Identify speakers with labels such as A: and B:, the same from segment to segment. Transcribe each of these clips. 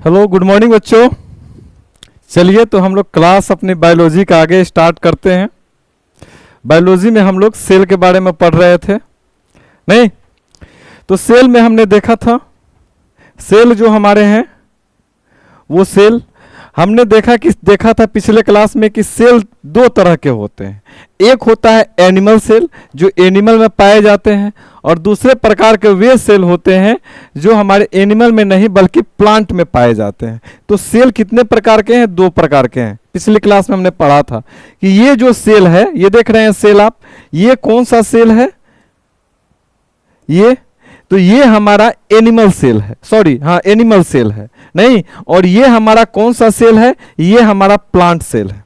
A: Hello, good morning बच्चों। चलिए तो हम लोग क्लास अपनी बायोलॉजी का आगे स्टार्ट करते हैं। बायोलॉजी में हम लोग सेल के बारे में पढ़ रहे थे, नहीं? तो सेल में हमने देखा था, सेल जो हमारे हैं वो सेल हमने देखा था पिछले क्लास में कि सेल दो तरह के होते हैं। एक होता है एनिमल सेल जो एनिमल में पाए जाते हैं, और दूसरे प्रकार के वे सेल होते हैं जो हमारे एनिमल में नहीं बल्कि प्लांट में पाए जाते हैं। तो सेल कितने प्रकार के हैं? दो प्रकार के हैं। पिछली क्लास में हमने पढ़ा था कि ये जो सेल है, ये देख रहे हैं सेल आप, ये कौन सा सेल है? ये हमारा एनिमल सेल है, सॉरी, हाँ एनिमल सेल है, नहीं? और ये हमारा कौन सा सेल है? ये हमारा प्लांट सेल है।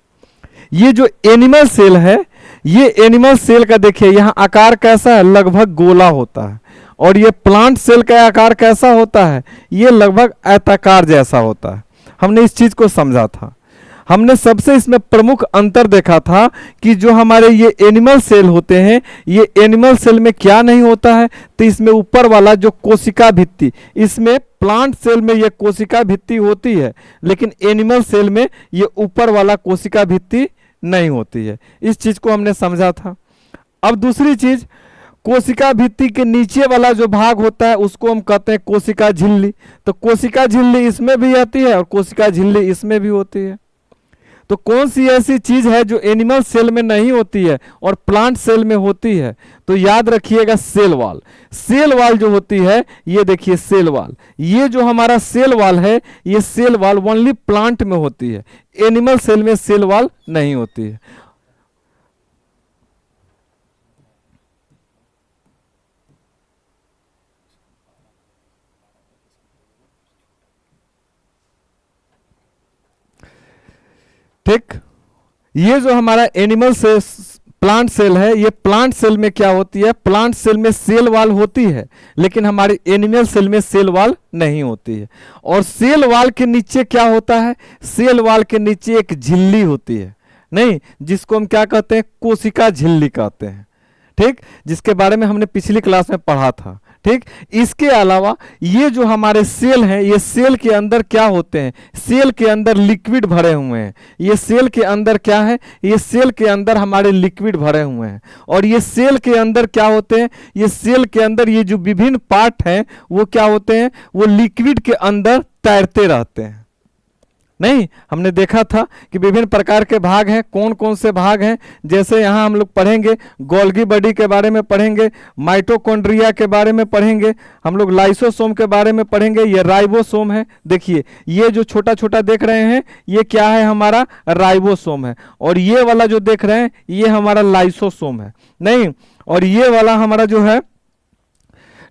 A: ये जो एनिमल सेल है, ये एनिमल सेल का देखिए यहाँ आकार कैसा है? लगभग गोला होता है। और ये प्लांट सेल का आकार कैसा होता है? ये लगभग आयताकार जैसा होता है। हमने इस चीज को समझा था। हमने सबसे इसमें प्रमुख अंतर देखा था कि जो हमारे ये एनिमल सेल होते हैं, ये एनिमल सेल में क्या नहीं होता है? तो इसमें ऊपर वाला जो कोशिका भित्ति, इसमें प्लांट सेल में ये कोशिका भित्ति होती है, लेकिन एनिमल सेल में ये ऊपर वाला कोशिका भित्ति नहीं होती है। इस चीज को हमने समझा था। अब दूसरी चीज, कोशिका भित्ति के नीचे वाला जो भाग होता है उसको हम कहते हैं कोशिका झिल्ली। तो कोशिका झिल्ली इसमें भी आती है और कोशिका झिल्ली इसमें भी होती है। तो कौन सी ऐसी चीज है जो एनिमल सेल में नहीं होती है और प्लांट सेल में होती है? तो याद रखिएगा, सेल वॉल। सेल वॉल जो होती है, ये देखिए सेल वॉल, ये जो हमारा सेल वॉल है, ये सेल वॉल ओनली प्लांट में होती है, एनिमल सेल में सेल वॉल नहीं होती है। ठीक, ये जो हमारा एनिमल से प्लांट सेल है, ये प्लांट सेल में क्या होती है? प्लांट सेल में सेल वॉल होती है, लेकिन हमारे एनिमल सेल में सेल वॉल नहीं होती है। और सेल वॉल के नीचे क्या होता है? सेल वॉल के नीचे एक झिल्ली होती है, नहीं, जिसको हम क्या कहते हैं? कोशिका झिल्ली कहते हैं, ठीक, जिसके बारे में हमने पिछली क्लास में पढ़ा था। ठीक, इसके अलावा ये जो हमारे सेल हैं, ये सेल के अंदर क्या होते हैं? सेल के अंदर लिक्विड भरे हुए हैं। ये सेल के अंदर क्या है? ये सेल के अंदर हमारे लिक्विड भरे हुए हैं। और ये सेल के अंदर क्या होते हैं? ये सेल के अंदर ये जो विभिन्न पार्ट हैं वो क्या होते हैं? वो लिक्विड के अंदर तैरते रहते हैं, नहीं? हमने देखा था कि विभिन्न प्रकार के भाग हैं। कौन कौन से भाग हैं? जैसे यहाँ हम लोग पढ़ेंगे गोल्गी बॉडी के बारे में पढ़ेंगे, माइटोकॉन्ड्रिया के बारे में पढ़ेंगे, हम लोग लाइसोसोम के बारे में पढ़ेंगे। ये राइबोसोम है, देखिए ये जो छोटा छोटा देख रहे हैं ये क्या है? हमारा राइबोसोम है। और ये वाला जो देख रहे हैं ये हमारा लाइसोसोम है, नहीं? और ये वाला हमारा जो है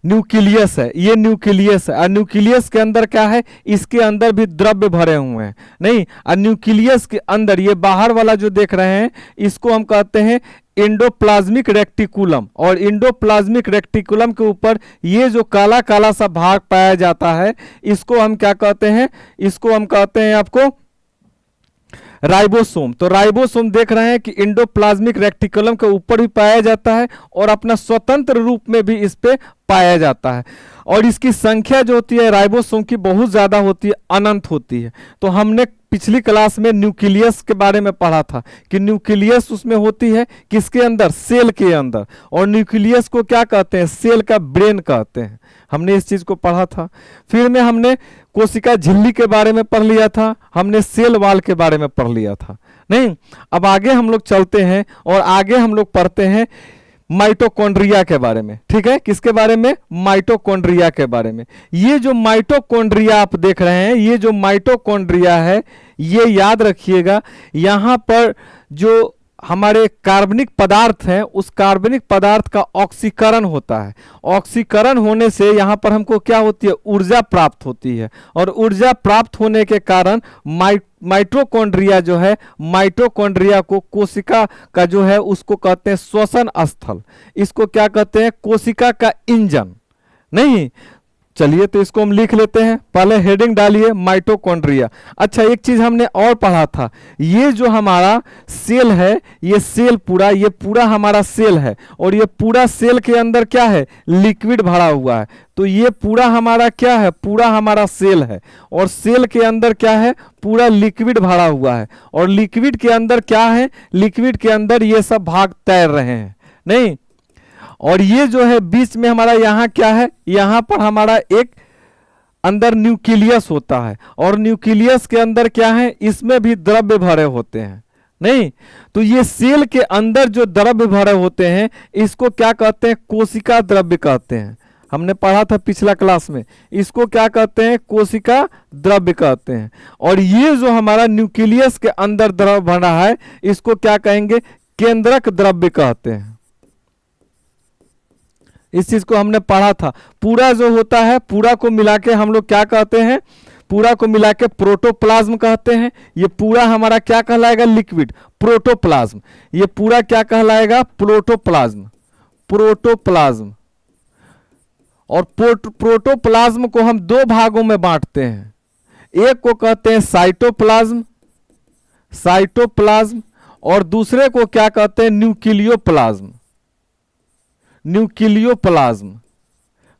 A: न्यूक्लियस है, ये न्यूक्लियस है। और न्यूक्लियस के अंदर क्या है? इसके अंदर भी द्रव्य भरे हुए हैं, नहीं? और न्यूक्लियस के अंदर ये बाहर वाला जो देख रहे हैं इसको हम कहते हैं एंडोप्लाज्मिक रेक्टिकुलम। और एंडोप्लाज्मिक रेक्टिकुलम के ऊपर ये जो काला काला सा भाग पाया जाता है, इसको हम क्या कहते हैं? इसको हम कहते हैं आपको राइबोसोम। तो राइबोसोम देख रहे हैं कि एंडोप्लाज्मिक रेक्टिकुलम के ऊपर भी पाया जाता है और अपना स्वतंत्र रूप में भी इस पे पाया जाता है। और इसकी संख्या जो होती है राइबोसोम की बहुत ज्यादा होती है, अनंत होती है। तो हमने पिछली क्लास में न्यूक्लियस के बारे में पढ़ा था कि न्यूक्लियस उसमें होती है किसके अंदर? सेल के अंदर। और न्यूक्लियस को क्या कहते हैं? सेल का ब्रेन कहते हैं। हमने इस चीज को पढ़ा था। फिर में हमने कोशिका झिल्ली के बारे में पढ़ लिया था, हमने सेल वॉल के बारे में पढ़ लिया था, नहीं? अब आगे हम लोग चलते हैं और आगे हम लोग पढ़ते हैं माइटोकॉन्ड्रिया के बारे में। ठीक है, किसके बारे में? माइटोकॉन्ड्रिया के बारे में। ये जो माइटोकॉन्ड्रिया आप देख रहे हैं, ये जो माइटोकॉन्ड्रिया है, ये याद रखिएगा, यहां पर जो हमारे कार्बनिक पदार्थ हैं उस कार्बनिक पदार्थ का ऑक्सीकरण होता है। ऑक्सीकरण होने से यहाँ पर हमको क्या होती है? ऊर्जा प्राप्त होती है। और ऊर्जा प्राप्त होने के कारण माइटोकॉन्ड्रिया जो है, माइटोकॉन्ड्रिया को कोशिका का जो है उसको कहते हैं श्वसन स्थल। इसको क्या कहते हैं? कोशिका का इंजन, नहीं? चलिए तो इसको हम लिख लेते हैं, पहले हेडिंग डालिए माइटोकॉन्ड्रिया। अच्छा, एक चीज हमने और पढ़ा था, ये जो हमारा सेल है, ये सेल पूरा, ये पूरा हमारा सेल है, और ये पूरा सेल के अंदर क्या है, लिक्विड भरा हुआ है। तो ये पूरा हमारा क्या है, पूरा हमारा सेल है, और सेल के अंदर क्या है, पूरा लिक्विड भरा हुआ है। और लिक्विड के अंदर क्या है, लिक्विड के अंदर ये सब भाग तैर रहे हैं, नहीं। और ये जो है बीच में हमारा यहाँ क्या है, यहाँ पर हमारा एक अंदर न्यूक्लियस होता है, और न्यूक्लियस के अंदर क्या है, इसमें भी द्रव्य भरे होते हैं, नहीं। तो ये सेल के अंदर जो द्रव्य भरे होते हैं, इसको क्या कहते हैं, कोशिका द्रव्य कहते हैं। हमने पढ़ा था पिछला क्लास में, इसको क्या कहते हैं, कोशिका द्रव्य कहते हैं। और ये जो हमारा न्यूक्लियस के अंदर द्रव्य भरा है, इसको क्या कहेंगे, केंद्रक द्रव्य कहते हैं। इस चीज को हमने पढ़ा था। पूरा जो होता है, पूरा को मिला के हम लोग क्या कहते हैं, पूरा को मिला के प्रोटोप्लाज्म कहते हैं। ये पूरा हमारा क्या कहलाएगा, लिक्विड, प्रोटोप्लाज्म। ये पूरा क्या कहलाएगा, प्रोटोप्लाज्म, प्रोटोप्लाज्म। और प्रोटोप्लाज्म को हम दो भागों में बांटते हैं, एक को कहते हैं साइटोप्लाज्म, साइटोप्लाज्म, और दूसरे को क्या कहते हैं, न्यूक्लियोप्लाज्म, न्यूक्लियोप्लाज्म।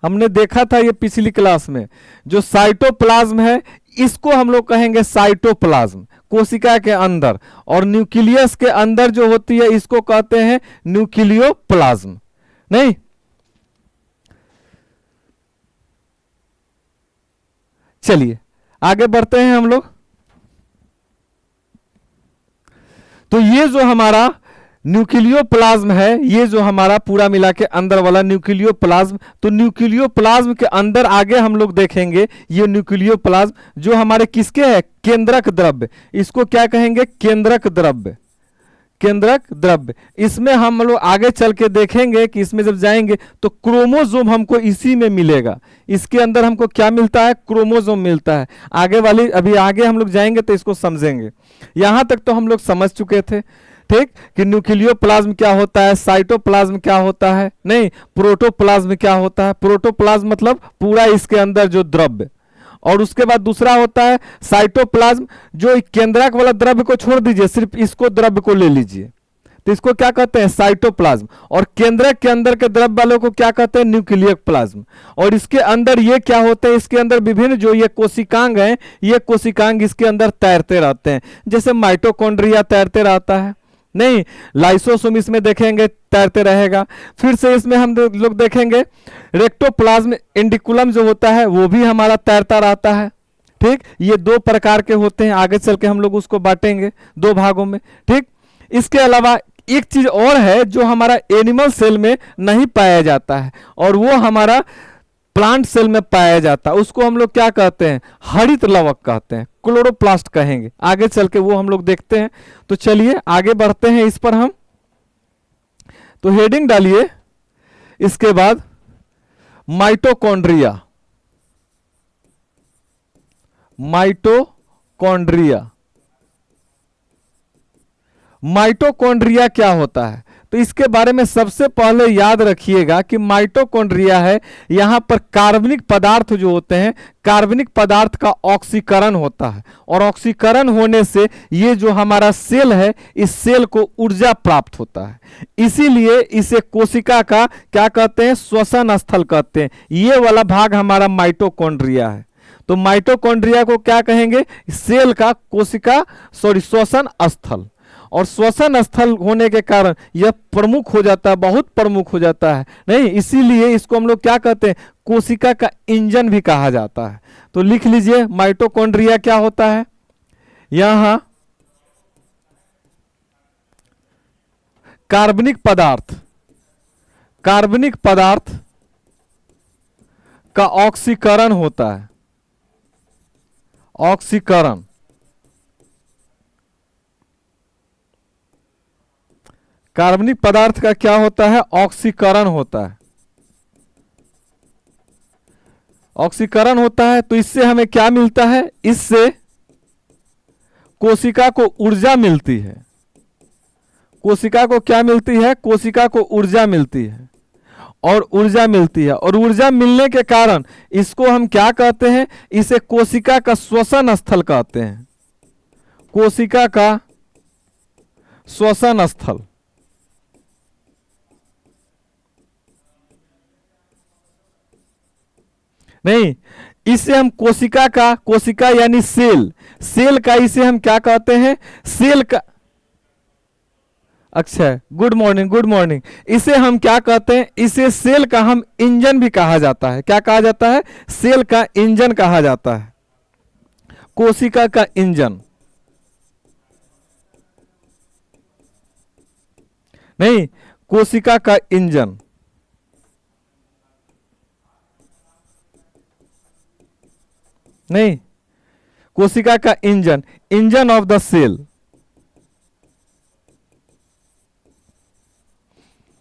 A: हमने देखा था ये पिछली क्लास में। जो साइटोप्लाज्म है, इसको हम लोग कहेंगे साइटोप्लाज्म, कोशिका के अंदर, और न्यूक्लियस के अंदर जो होती है, इसको कहते हैं न्यूक्लियोप्लाज्म, नहीं। चलिए आगे बढ़ते हैं हम लोग। तो ये जो हमारा न्यूक्लियोप्लाज्म है, ये जो हमारा पूरा मिला के अंदर वाला न्यूक्लियोप्लाज्म, तो न्यूक्लियोप्लाज्म के अंदर आगे हम लोग देखेंगे ये न्यूक्लियोप्लाज्म जो हमारे किसके है, केंद्रक द्रव्य। इसको क्या कहेंगे, केंद्रक द्रव्य, केंद्रक द्रव्य। इसमें हम लोग आगे चल के देखेंगे कि इसमें जब जाएंगे तो क्रोमोसोम हमको इसी में मिलेगा। इसके अंदर हमको क्या मिलता है, क्रोमोसोम मिलता है। आगे वाली, अभी आगे हम लोग जाएंगे तो इसको समझेंगे। यहां तक तो हम लोग समझ चुके थे, ठीक, कि न्यूक्लियोप्लाज्म क्या होता है, साइटोप्लाज्म क्या होता है, नहीं, प्रोटोप्लाज्म क्या होता है। प्रोटोप्लाज्म मतलब पूरा इसके अंदर जो द्रव्य, और उसके बाद दूसरा होता है साइटोप्लाज्म, जो केंद्रक वाला द्रव्य को छोड़ दीजिए, सिर्फ इसको द्रव्य को ले लीजिए, तो इसको क्या कहते हैं, साइटोप्लाज्म। और केंद्रक के अंदर के द्रव्य वालों को क्या कहते हैं, न्यूक्लियक प्लाज्म। और इसके अंदर ये क्या होते हैं, इसके अंदर विभिन्न जो ये कोशिकांग हैं, ये कोशिकांग इसके अंदर तैरते रहते हैं। जैसे माइटोकॉन्ड्रिया तैरते रहता है, नहीं, लाइसोसोम इसमें देखेंगे तैरते रहेगा। फिर से इसमें हम लोग देखेंगे रेक्टोप्लाज्म इंडिकुलम जो होता है, वो भी हमारा तैरता रहता है, ठीक। ये दो प्रकार के होते हैं, आगे चल के हम लोग उसको बांटेंगे दो भागों में, ठीक। इसके अलावा एक चीज और है जो हमारा एनिमल सेल में नहीं पाया जाता है, और वो हमारा प्लांट सेल में पाया जाता है। उसको हम लोग क्या कहते हैं, हरित लवक कहते हैं, क्लोरोप्लास्ट कहेंगे। आगे चल के वो हम लोग देखते हैं। तो चलिए आगे बढ़ते हैं इस पर हम। तो हेडिंग डालिए, इसके बाद माइटोकॉन्ड्रिया, माइटोकॉन्ड्रिया। माइटोकॉन्ड्रिया क्या होता है, तो इसके बारे में सबसे पहले याद रखिएगा कि माइटोकॉन्ड्रिया है, यहां पर कार्बनिक पदार्थ जो होते हैं, कार्बनिक पदार्थ का ऑक्सीकरण होता है, और ऑक्सीकरण होने से ये जो हमारा सेल है, इस सेल को ऊर्जा प्राप्त होता है। इसीलिए इसे कोशिका का क्या कहते हैं, श्वसन स्थल कहते हैं। ये वाला भाग हमारा माइटोकॉन्ड्रिया है। तो माइटोकॉन्ड्रिया को क्या कहेंगे, सेल का कोशिका श्वसन स्थल। और श्वसन स्थल होने के कारण यह प्रमुख हो जाता है, बहुत प्रमुख हो जाता है, नहीं, इसीलिए इसको हम लोग क्या कहते हैं, कोशिका का इंजन भी कहा जाता है। तो लिख लीजिए माइटोकॉन्ड्रिया क्या होता है। यहां कार्बनिक पदार्थ, कार्बनिक पदार्थ का ऑक्सीकरण होता है, ऑक्सीकरण। कार्बनिक पदार्थ का क्या होता है, ऑक्सीकरण होता है, ऑक्सीकरण होता है। तो इससे हमें क्या मिलता है, इससे कोशिका को ऊर्जा मिलती है। कोशिका को क्या मिलती है, कोशिका को ऊर्जा मिलती है। और ऊर्जा मिलती है, और ऊर्जा मिलने के कारण इसको हम क्या कहते हैं, इसे कोशिका का श्वसन स्थल कहते हैं, कोशिका का श्वसन स्थल। नहीं, इसे हम कोशिका यानी सेल का इसे हम क्या कहते हैं, सेल का। अच्छा, गुड मॉर्निंग, गुड मॉर्निंग। इसे हम क्या कहते हैं, इसे सेल का हम इंजन भी कहा जाता है। क्या कहा जाता है, सेल का इंजन कहा जाता है, कोशिका का इंजन। नहीं, कोशिका का इंजन। नहीं, कोशिका का engine, engine of the cell.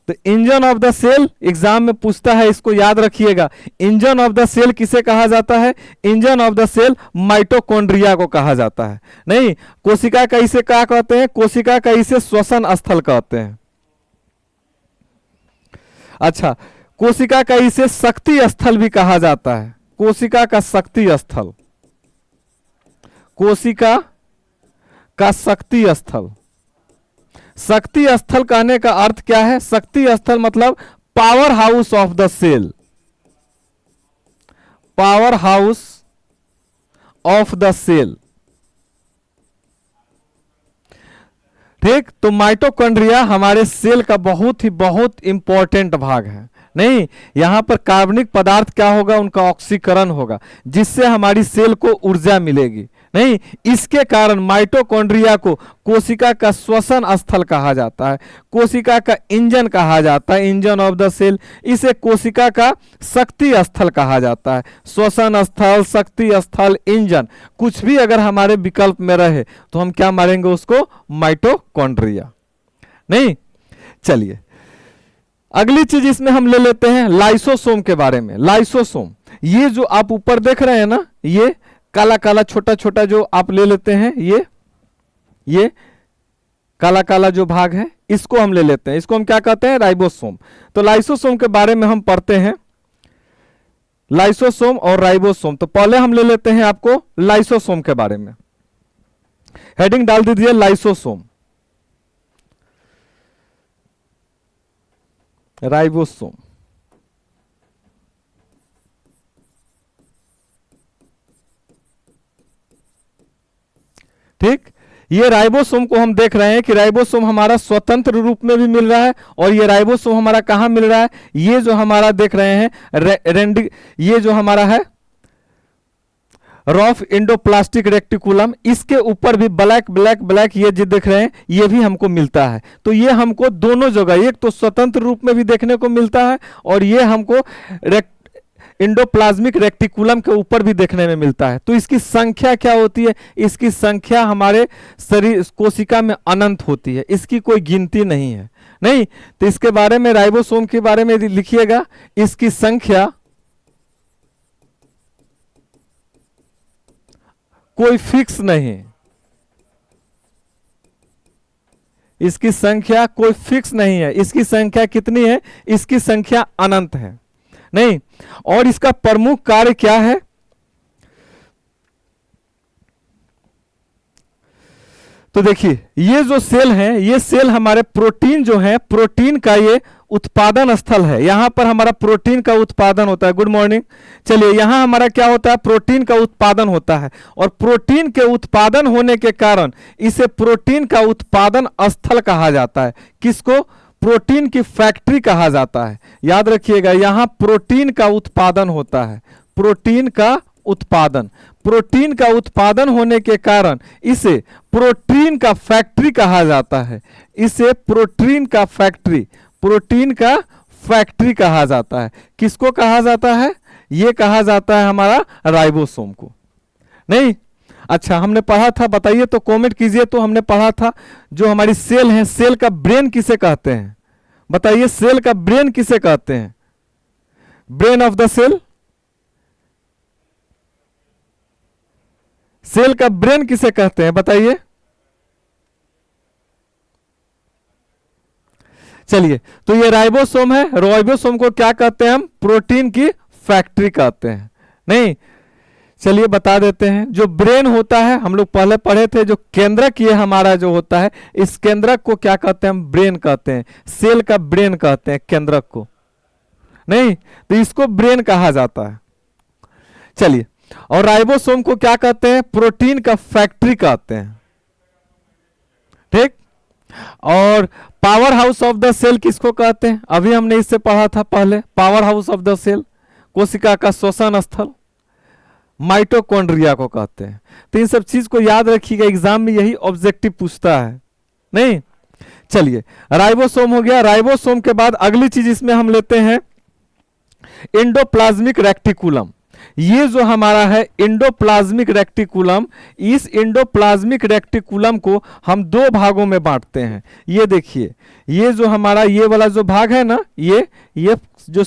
A: तो engine of the cell exam में पूछता है, इसको याद रखिएगा। इंजन ऑफ द सेल किसे कहा जाता है, engine of the cell mitochondria को कहा जाता है। नहीं, कोशिका का इसे क्या कहते हैं, कोशिका का इसे श्वसन स्थल कहते हैं। अच्छा, कोशिका का इसे शक्ति स्थल भी कहा जाता है, कोशिका का शक्ति स्थल, कोशिका का शक्ति स्थल। शक्ति स्थल कहने का अर्थ क्या है, शक्ति स्थल मतलब power house of the cell, power house of the cell. ठीक, तो माइटोकॉन्ड्रिया हमारे सेल का बहुत इंपॉर्टेंट भाग है। नहीं, यहां पर कार्बनिक पदार्थ क्या होगा, उनका ऑक्सीकरण होगा, जिससे हमारी सेल को ऊर्जा मिलेगी। नहीं, इसके कारण माइटोकॉन्ड्रिया को कोशिका का श्वसन स्थल कहा जाता है, कोशिका का इंजन कहा जाता है, इंजन ऑफ द सेल। इसे कोशिका का शक्ति स्थल कहा जाता है। श्वसन स्थल, शक्ति स्थल, इंजन, कुछ भी अगर हमारे विकल्प में रहे तो हम क्या मारेंगे उसको, माइटोकॉन्ड्रिया। नहीं, चलिए अगली चीज इसमें हम ले लेते हैं लाइसोसोम के बारे में। लाइसोसोम, ये जो आप ऊपर देख रहे हैं ना, ये काला काला छोटा छोटा जो आप ले लेते हैं, ये काला काला जो भाग है, इसको हम ले लेते हैं, इसको हम क्या कहते हैं, राइबोसोम। तो लाइसोसोम के बारे में हम पढ़ते हैं, लाइसोसोम और राइबोसोम। तो पहले हम ले लेते हैं आपको लाइसोसोम के बारे में, हेडिंग डाल दीजिए लाइसोसोम, राइबोसोम। ठीक, ये राइबोसोम को हम देख रहे हैं कि राइबोसोम हमारा स्वतंत्र रूप में भी मिल रहा है, और ये राइबोसोम हमारा कहां मिल रहा है, ये जो हमारा देख रहे हैं ये जो हमारा है रॉफ इंडोप्लास्टिक रेक्टिकुलम, इसके ऊपर भी ब्लैक ब्लैक ब्लैक ये जो देख रहे हैं, ये भी हमको मिलता है। तो ये हमको दोनों जगह, एक तो स्वतंत्र रूप में भी देखने को मिलता है, और ये हमको इंडोप्लाज्मिक रेक्टिकुलम के ऊपर भी देखने में मिलता है। तो इसकी संख्या क्या होती है, इसकी संख्या हमारे शरीर कोशिका में अनंत होती है, इसकी कोई गिनती नहीं है। नहीं, तो इसके बारे में, राइबोसोम के बारे में लिखिएगा, इसकी संख्या कोई फिक्स नहीं, इसकी संख्या कोई फिक्स नहीं है। इसकी संख्या कितनी है, इसकी संख्या अनंत है। नहीं, और इसका प्रमुख कार्य क्या है, तो देखिए ये जो सेल है, ये सेल हमारे प्रोटीन जो है, प्रोटीन का ये उत्पादन स्थल है। यहां पर हमारा प्रोटीन का उत्पादन होता है। Good morning. चलिए, यहां हमारा क्या होता है, प्रोटीन का उत्पादन होता है, और प्रोटीन के उत्पादन होने के कारण इसे प्रोटीन का उत्पादन स्थल कहा जाता है। किसको, प्रोटीन की फैक्ट्री कहा जाता है। याद रखिएगा, यहां प्रोटीन का उत्पादन होता है, प्रोटीन का उत्पादन। प्रोटीन का उत्पादन होने के कारण इसे प्रोटीन का फैक्ट्री कहा जाता है, इसे प्रोटीन का फैक्ट्री, प्रोटीन का फैक्ट्री कहा जाता है। किसको कहा जाता है, ये कहा जाता है हमारा राइबोसोम को। नहीं, अच्छा हमने पढ़ा था, बताइए तो, कमेंट कीजिए तो। हमने पढ़ा था जो हमारी सेल है, सेल का ब्रेन किसे कहते हैं, बताइए, सेल का ब्रेन किसे कहते हैं, brain of the cell, cell का ब्रेन किसे कहते हैं, बताइए। चलिए, तो ये राइबोसोम है। राइबोसोम को क्या कहते हैं हम? प्रोटीन की फैक्ट्री कहते हैं। नहीं, चलिए बता देते हैं। जो ब्रेन होता है, हम लोग पहले पढ़े थे, जो केंद्रक ये हमारा जो होता है, इस केंद्रक को क्या कहते हैं? हम ब्रेन कहते हैं। सेल का ब्रेन कहते हैं केंद्रक को। नहीं, तो इसको ब्रेन कहा जाता है। चलिए, और राइबोसोम को क्या कहते हैं? प्रोटीन का फैक्ट्री कहते हैं। ठीक। और power house of the cell किसको कहते हैं? अभी हमने इससे पढ़ा था पहले। Power house of the cell, कोशिका का श्वसन स्थल, माइटोकॉन्ड्रिया को कहते हैं। तो इन सब चीज को याद रखिएगा, एग्जाम में यही ऑब्जेक्टिव पूछता है। नहीं, चलिए, राइबोसोम हो गया। राइबोसोम के बाद अगली चीज इसमें हम लेते हैं एंडोप्लाज्मिक रेक्टिकुलम। ये जो हमारा है एंडोप्लाज्मिक रेक्टिकुलम, इस एंडोप्लाज्मिक रेक्टिकुलम को हम दो भागों में बांटते हैं। ये देखिए, ये जो हमारा ये वाला जो भाग है ना, ये जो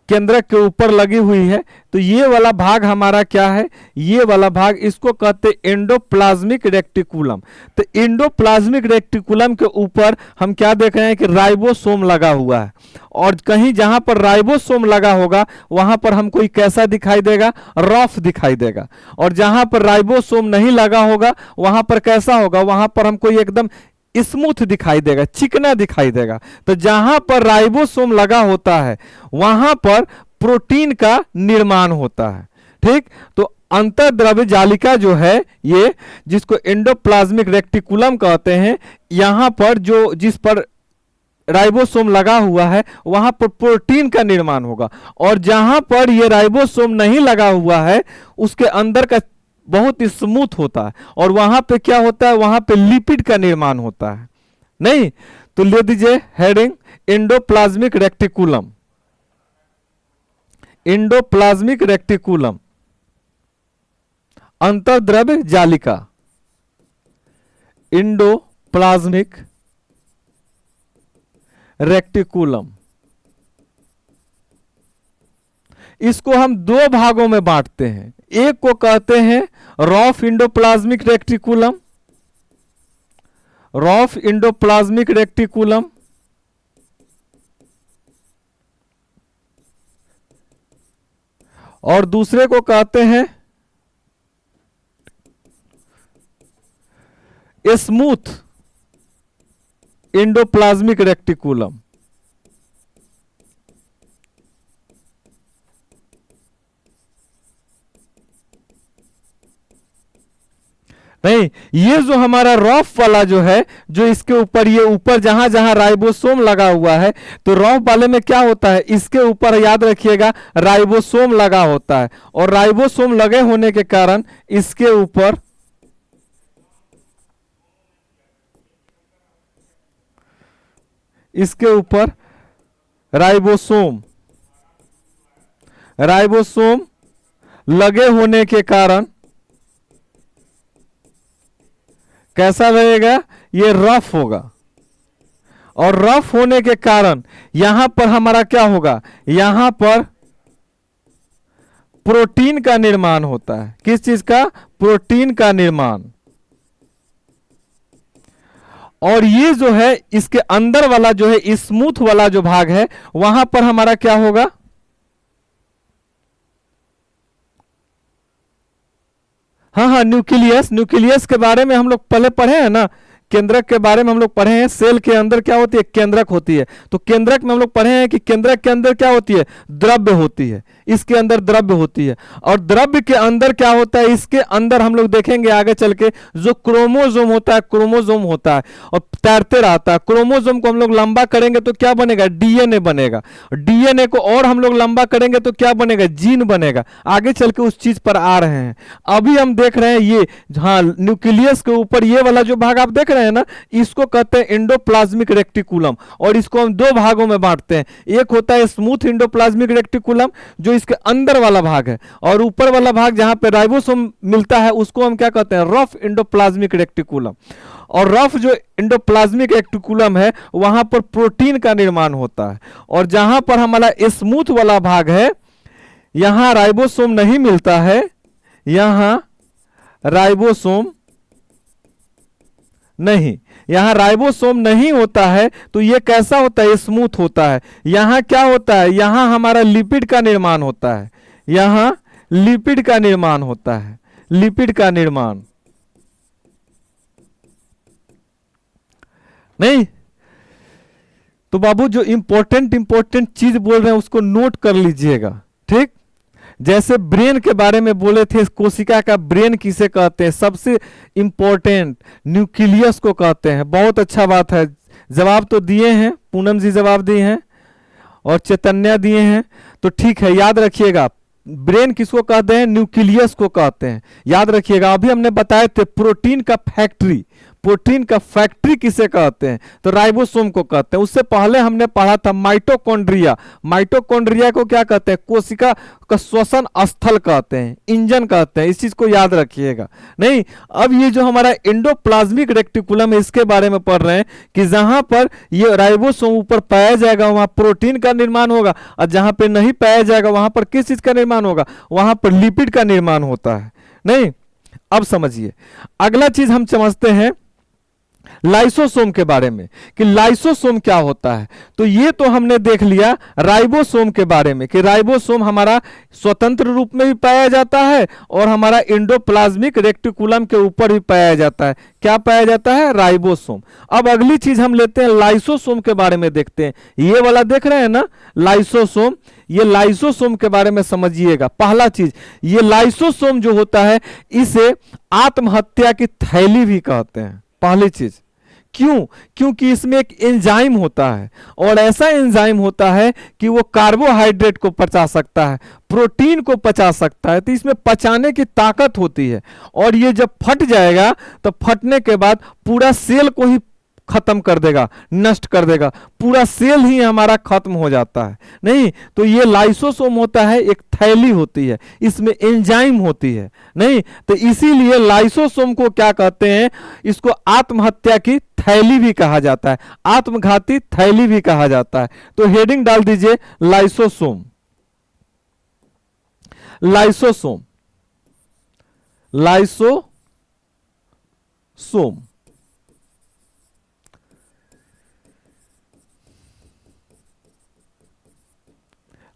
A: केंद्रक के ऊपर लगी हुई है, तो ये वाला भाग हमारा क्या है? ये वाला भाग, इसको कहते हैं एंडोप्लाज्मिक रेक्टिकुलम। तो एंडोप्लाज्मिक रेक्टिकुलम के ऊपर हम क्या देख रहे हैं कि राइबोसोम लगा हुआ है। और कहीं जहां पर राइबोसोम लगा होगा वहां पर हमको कैसा दिखाई देगा? रफ दिखाई देगा। और जहां पर राइबोसोम नहीं लगा होगा वहां पर कैसा होगा? वहां पर हमको एकदम स्मूथ दिखाई देगा, चिकना दिखाई देगा। तो जहां पर राइबोसोम लगा होता है वहां पर प्रोटीन का निर्माण होता है। ठीक। तो अंतर्द्रव्य जालिका जो है, ये जिसको एंडोप्लाज्मिक रेक्टिकुलम कहते हैं, यहां पर जो जिस पर राइबोसोम लगा हुआ है वहां पर प्रोटीन का निर्माण होगा। और जहां पर ये राइबोसोम नहीं लगा हुआ है उसके अंदर का बहुत स्मूथ होता है, और वहां पे क्या होता है? वहां पे लिपिड का निर्माण होता है। नहीं, तो ले दीजिए heading endoplasmic reticulum. Endoplasmic reticulum, अंतर्द्रव्य जालिका, एंडोप्लाज्मिक रेक्टिकुलम। इसको हम दो भागों में बांटते हैं। एक को कहते हैं rough endoplasmic reticulum, rough endoplasmic reticulum, और दूसरे को कहते हैं स्मूथ एंडोप्लाज्मिक रेक्टिकुलम। नहीं, ये जो हमारा रॉफ वाला जो है, जो इसके ऊपर, ये ऊपर जहां जहां राइबोसोम लगा हुआ है, तो रॉफ वाले में क्या होता है? इसके ऊपर याद रखिएगा राइबोसोम लगा होता है। और राइबोसोम लगे होने के कारण इसके ऊपर राइबोसोम लगे होने के कारण कैसा रहेगा? ये रफ होगा। और रफ होने के कारण यहां पर हमारा क्या होगा? यहां पर प्रोटीन का निर्माण होता है। किस चीज का? प्रोटीन का निर्माण। और ये जो है इसके अंदर वाला जो है स्मूथ वाला जो भाग है, वहां पर हमारा क्या होगा? हाँ हाँ, न्यूक्लियस। न्यूक्लियस के बारे में हम लोग पहले पढ़े हैं ना, केंद्रक के बारे में हम लोग पढ़े हैं। सेल के अंदर क्या होती है? केंद्रक होती है। तो केंद्रक में हम लोग पढ़े हैं कि केंद्रक के अंदर क्या होती है? द्रव्य होती है। इसके अंदर द्रव्य होती है। और द्रव्य के अंदर क्या होता है? इसके अंदर हम लोग देखेंगे आगे चल के, जो क्रोमोजोम होता है, क्रोमोजोम होता है और तैरते रहता है। क्रोमोजोम को हम लोग लंबा करेंगे तो क्या बनेगा? डीएनए बनेगा। डीएनए को और हम लोग लंबा करेंगे तो क्या बनेगा? जीन बनेगा। आगे चल के उस चीज पर आ रहे हैं। अभी हम देख रहे हैं ये, हाँ, न्यूक्लियस के ऊपर ये वाला जो भाग आप देख रहे हैं ना, इसको कहते हैं एंडोप्लाज्मिक रेक्टिकुलम। और इसको हम दो भागों में बांटते हैं। एक होता है स्मूथ एंडोप्लाज्मिक रेक्टिकुलम, जो इसके अंदर वाला भाग है, और ऊपर वाला भाग जहां पे राइबोसोम मिलता है उसको हम क्या कहते हैं? Rough endoplasmic reticulum. और रफ जो एंडोप्लाज्मिक रेक्टिकुलम है वहां पर प्रोटीन का निर्माण होता है। और जहां पर हमारा स्मूथ वाला भाग है, यहां राइबोसोम नहीं मिलता है, यहां राइबोसोम नहीं, यहाँ राइबोसोम नहीं होता है तो ये कैसा होता है, ये स्मूथ होता है। यहाँ क्या होता है, यहाँ हमारा लिपिड का निर्माण होता है, यहाँ लिपिड का निर्माण होता है, लिपिड का निर्माण नहीं। तो बाबू जो इंपॉर्टेंट चीज बोल रहे हैं उसको नोट कर लीजिएगा, ठीक। जैसे ब्रेन के बारे में बोले थे, कोशिका का ब्रेन किसे कहते हैं, सबसे इंपॉर्टेंट न्यूक्लियस को कहते हैं। बहुत अच्छा बात है, जवाब तो दिए हैं, पूनम जी जवाब दिए हैं और चैतन्य दिए हैं, तो ठीक है, याद रखिएगा। ब्रेन किसको कहते हैं, न्यूक्लियस को कहते हैं, याद रखिएगा। अभी हमने बताए थे प्रोटीन का फैक्ट्री, प्रोटीन का फैक्ट्री किसे कहते हैं, तो राइबोसोम को कहते हैं। उससे पहले हमने पढ़ा था माइटोकॉन्ड्रिया, माइटोकॉन्ड्रिया को क्या कहते हैं, कोशिका का श्वसन स्थल कहते हैं, इंजन कहते हैं, इस चीज को याद रखिएगा। नहीं, अब ये जो हमारा एंडोप्लाज्मिक रेक्टिकुलम है, इसके बारे में पढ़ रहे हैं कि जहां पर ये राइबोसोम ऊपर पाया जाएगा वहां प्रोटीन का निर्माण होगा, और जहां पर नहीं पाया जाएगा वहां पर किस चीज का निर्माण होगा, वहां पर लिपिड का निर्माण होता है। नहीं, अब समझिए अगला चीज हम समझते हैं लाइसोसोम के बारे में कि लाइसोसोम क्या होता है। तो ये तो हमने देख लिया राइबोसोम के बारे में कि राइबोसोम हमारा स्वतंत्र रूप में भी पाया जाता है और हमारा एंडोप्लाज्मिक रेक्टिकुलम के ऊपर भी पाया जाता है। क्या पाया जाता है, राइबोसोम। अब अगली चीज हम लेते हैं लाइसोसोम के बारे में देखते हैं। ये वाला देख रहे हैं ना लाइसोसोम, ये लाइसोसोम के बारे में समझिएगा। पहला चीज, ये लाइसोसोम जो होता है इसे आत्महत्या की थैली भी कहते हैं। पहली चीज, क्यों, क्योंकि इसमें एक एंजाइम होता है और ऐसा एंजाइम होता है कि वो कार्बोहाइड्रेट को पचा सकता है, प्रोटीन को पचा सकता है, तो इसमें पचाने की ताकत होती है। और ये जब फट जाएगा तो फटने के बाद पूरा सेल को ही खत्म कर देगा, नष्ट कर देगा, पूरा सेल ही हमारा खत्म हो जाता है। नहीं, तो ये लाइसोसोम होता है, एक थैली होती है, इसमें एंजाइम होती है। नहीं, तो इसीलिए लाइसोसोम को क्या कहते हैं, इसको आत्महत्या की थैली भी कहा जाता है, आत्मघाती थैली भी कहा जाता है। तो हेडिंग डाल दीजिए लाइसोसोम, लाइसोसोम, लाइसोसोम।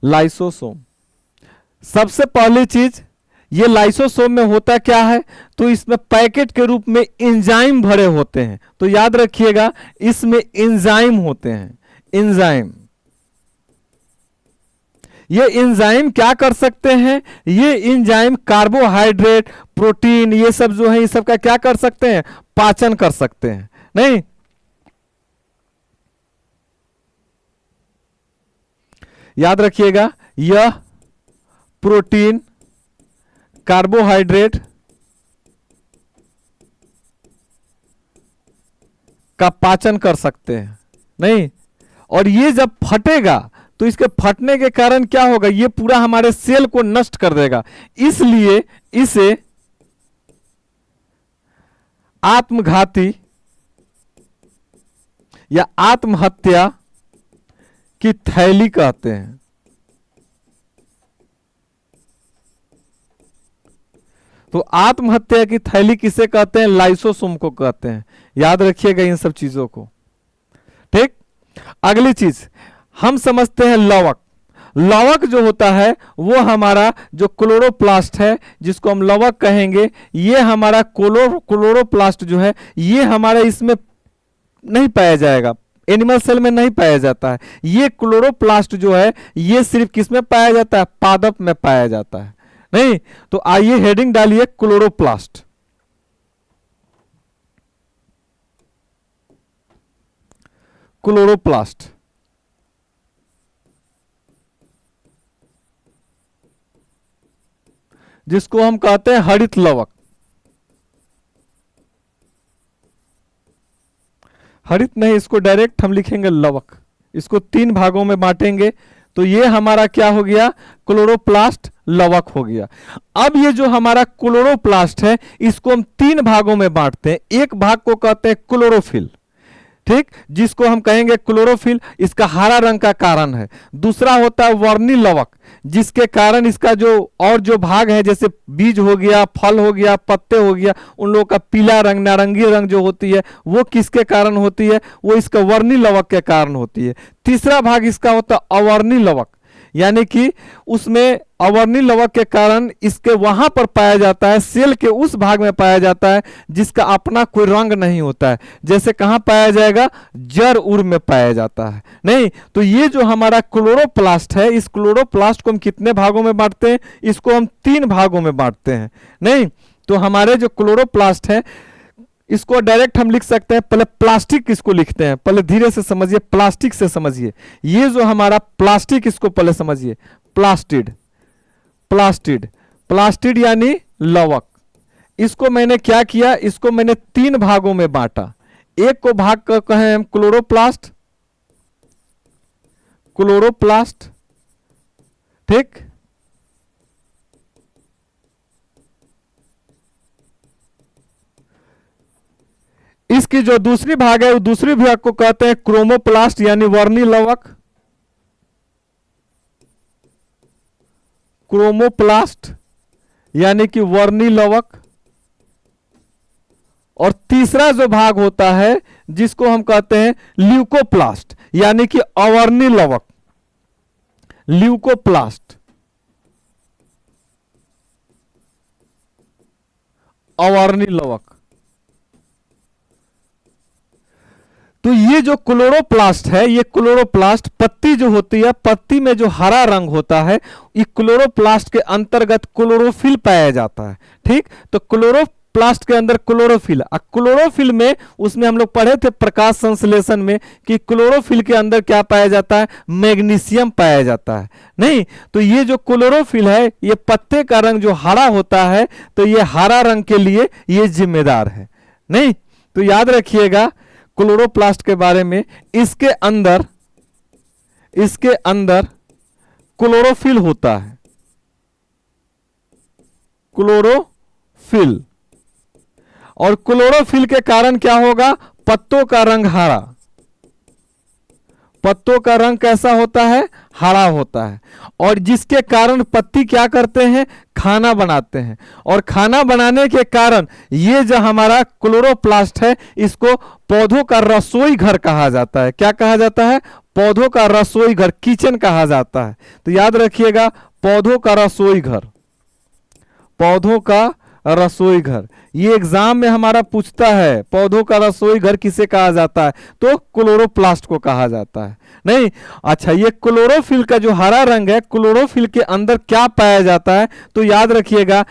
A: लाइसोसोम, सबसे पहली चीज ये लाइसोसोम में होता क्या है, तो इसमें पैकेट के रूप में एंजाइम भरे होते हैं। तो याद रखिएगा इसमें एंजाइम होते हैं, एंजाइम। ये एंजाइम क्या कर सकते हैं, ये एंजाइम कार्बोहाइड्रेट, प्रोटीन, ये सब जो है, ये सब का क्या कर सकते हैं, पाचन कर सकते हैं। नहीं, याद रखिएगा यह प्रोटीन, कार्बोहाइड्रेट का पाचन कर सकते हैं। नहीं, और ये जब फटेगा तो इसके फटने के कारण क्या होगा, ये पूरा हमारे सेल को नष्ट कर देगा। इसलिए इसे आत्मघाती या आत्महत्या की थैली कहते हैं। तो आत्महत्या की थैली किसे कहते हैं, लाइसोसोम को कहते हैं। याद रखिएगा इन सब चीजों को, ठीक। अगली चीज हम समझते हैं लवक। लवक जो होता है वो हमारा जो क्लोरोप्लास्ट है, जिसको हम लवक कहेंगे, ये हमारा क्लोरोप्लास्ट जो है ये हमारा इसमें नहीं पाया जाएगा, एनिमल सेल में नहीं पाया जाता है। ये क्लोरोप्लास्ट जो है ये सिर्फ किस में पाया जाता है, पादप में पाया जाता है। नहीं, तो आइए हेडिंग डालिए क्लोरोप्लास्ट। क्लोरोप्लास्ट, जिसको हम कहते हैं हरित लवक। हरित नहीं, इसको डायरेक्ट हम लिखेंगे लवक। इसको 3 भागों में बांटेंगे तो ये हमारा क्या हो गया, क्लोरोप्लास्ट लवक हो गया। अब ये जो हमारा क्लोरोप्लास्ट है इसको हम 3 भागों में बांटते हैं। एक भाग को कहते हैं क्लोरोफिल, ठीक, जिसको हम कहेंगे क्लोरोफिल, इसका हरा रंग का कारण है। दूसरा होता है वर्णी लवक, जिसके कारण इसका जो और जो भाग है, जैसे बीज हो गया, फल हो गया, पत्ते हो गया, उन लोगों का पीला रंग, नारंगी रंग जो होती है वो किसके कारण होती है, वो इसका वर्णी लवक के कारण होती है। तीसरा भाग इसका होता है अवर्णी लवक, यानी कि उसमें अवर्णी लवक के कारण इसके वहां पर पाया जाता है, सेल के उस भाग में पाया जाता है जिसका अपना कोई रंग नहीं होता है। जैसे कहां पाया जाएगा, जड़ उड़ में पाया जाता है। नहीं तो ये जो हमारा क्लोरोप्लास्ट है, इस क्लोरोप्लास्ट को हम कितने भागों में बांटते हैं, इसको हम 3 भागों में बांटते हैं। नहीं तो हमारे जो क्लोरोप्लास्ट है, इसको डायरेक्ट हम लिख सकते हैं, पहले प्लास्टिक इसको लिखते हैं, पहले धीरे से समझिए, प्लास्टिक से समझिए। ये जो हमारा प्लास्टिक, इसको पहले समझिए, प्लास्टिड, प्लास्टिड, प्लास्टिड यानी लवक। इसको मैंने क्या किया, इसको मैंने 3 भागों में बांटा। एक को भाग का कहें हम क्लोरोप्लास्ट, क्लोरोप्लास्ट, ठीक, इसकी जो दूसरी भाग है, वो दूसरी भाग को कहते हैं क्रोमोप्लास्ट यानी वर्णी लवक, क्रोमोप्लास्ट यानी कि वर्णी लवक। और तीसरा जो भाग होता है जिसको हम कहते हैं ल्यूकोप्लास्ट यानी कि अवर्णी लवक, ल्यूकोप्लास्ट, अवर्णी लवक। तो ये जो क्लोरोप्लास्ट है, ये क्लोरोप्लास्ट पत्ती जो होती है, पत्ती में जो हरा रंग होता है, ये क्लोरोप्लास्ट के अंतर्गत क्लोरोफिल पाया जाता है। ठीक, तो क्लोरोप्लास्ट के अंदर क्लोरोफिल, क्लोरोफिल में उसमें हम लोग पढ़े थे प्रकाश संश्लेषण में कि क्लोरोफिल के अंदर क्या पाया जाता है, मैग्नीशियम पाया जाता है। नहीं तो ये जो क्लोरोफिल है, ये पत्ते का रंग जो हरा होता है, तो ये हरा रंग के लिए ये जिम्मेदार है। नहीं तो याद रखिएगा क्लोरोप्लास्ट के बारे में, इसके अंदर क्लोरोफिल होता है, क्लोरोफिल। और क्लोरोफिल के कारण क्या होगा, पत्तों का रंग हरा, पत्तों का रंग कैसा होता है, हरा होता है। और जिसके कारण पत्ती क्या करते हैं, खाना बनाते हैं। और खाना बनाने के कारण ये जो हमारा क्लोरोप्लास्ट है, इसको पौधों का रसोई घर कहा जाता है। क्या कहा जाता है, पौधों का रसोई घर, किचन कहा जाता है। तो याद रखिएगा, पौधों का रसोई घर, पौधों का रसोई घर। ये एग्जाम में हमारा पूछता है, पौधों का रसोई घर किसे कहा जाता है, तो क्लोरोप्लास्ट को कहा जाता है। नहीं अच्छा, ये क्लोरोफिल का जो हरा रंग है, क्लोरोफिल के अंदर क्या पाया जाता है, तो याद रखिएगा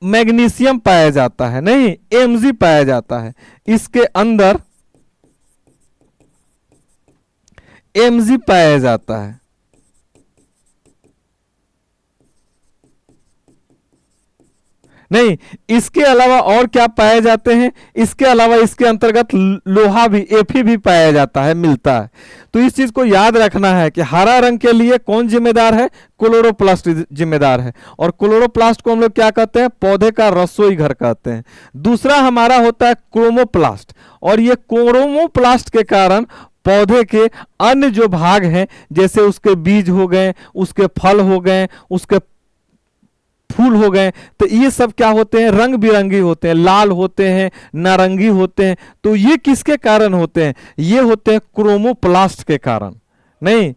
A: मैग्नीशियम पाया जाता है, नहीं Mg पाया जाता है। इसके अंदर Mg पाया जाता है। नहीं इसके अलावा और क्या पाए जाते हैं, इसके अलावा इसके अंतर्गत लोहा भी, Fe भी पाया जाता है, मिलता है। तो इस चीज को याद रखना है कि हरा रंग के लिए कौन जिम्मेदार है, क्लोरोप्लास्ट जिम्मेदार है। और क्लोरोप्लास्ट को हम लोग क्या कहते हैं, पौधे का रसोई घर कहते हैं। दूसरा हमारा होता है क्रोमोप्लास्ट, और ये क्रोमोप्लास्ट के कारण पौधे के अन्य जो भाग हैं, जैसे उसके बीज हो गए, उसके फल हो गए, उसके फूल हो गए, तो ये सब क्या होते हैं, रंग बिरंगी होते हैं, लाल होते हैं, नारंगी होते हैं। तो ये किसके कारण होते हैं, ये होते हैं क्रोमोप्लास्ट के कारण। नहीं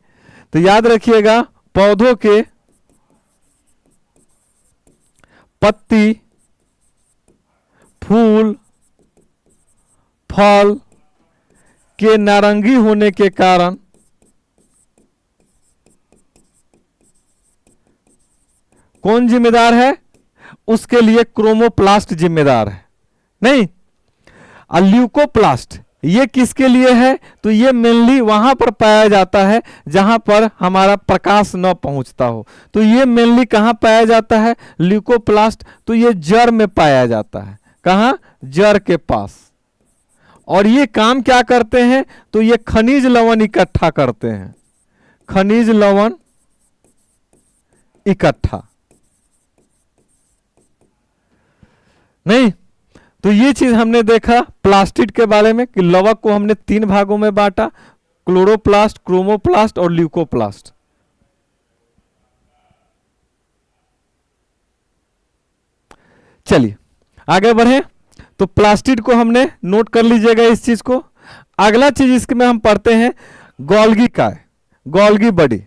A: तो याद रखिएगा, पौधों के पत्ती, फूल, फल के नारंगी होने के कारण कौन जिम्मेदार है, उसके लिए क्रोमोप्लास्ट जिम्मेदार है। नहीं ल्यूकोप्लास्ट ये किसके लिए है, तो ये मेनली वहां पर पाया जाता है जहां पर हमारा प्रकाश न पहुंचता हो। तो ये मेनली कहां पाया जाता है, ल्यूकोप्लास्ट, तो ये जड़ में पाया जाता है। कहां, जड़ के पास। और ये काम क्या करते हैं, तो ये खनिज लवण इकट्ठा करते हैं, खनिज लवण इकट्ठा। नहीं तो ये चीज हमने देखा प्लास्टिड के बारे में कि लवक को हमने 3 भागों में बांटा, क्लोरोप्लास्ट, क्रोमोप्लास्ट और ल्यूकोप्लास्ट। चलिए आगे बढ़े। तो प्लास्टिड को हमने नोट कर लीजिएगा इस चीज को। अगला चीज इसमें हम पढ़ते हैं गोल्गी काय, गोल्गी बॉडी।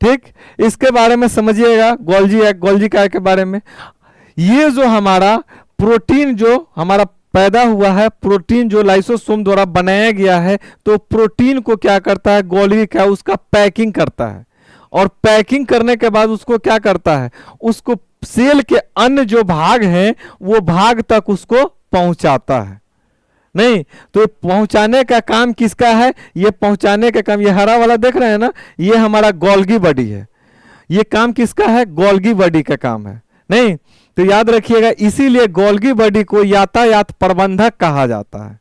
A: ठीक, इसके बारे में समझिएगा, गोल्गी काय के बारे में। ये जो हमारा प्रोटीन जो हमारा पैदा हुआ है, प्रोटीन जो लाइसोसोम द्वारा बनाया गया है, तो प्रोटीन को क्या करता है गोल्गी काय, उसका पैकिंग करता है। और पैकिंग करने के बाद उसको क्या करता है, उसको सेल के अन्य जो भाग हैं वो भाग तक उसको पहुंचाता है। नहीं तो पहुंचाने का काम किसका है, ये पहुंचाने का काम, ये हरा वाला देख रहे हैं ना, ये हमारा गोल्गी बॉडी है। ये काम किसका है, गोल्गी बॉडी का काम है। नहीं तो याद रखिएगा, इसीलिए गोल्गी बॉडी को यातायात प्रबंधक कहा जाता है।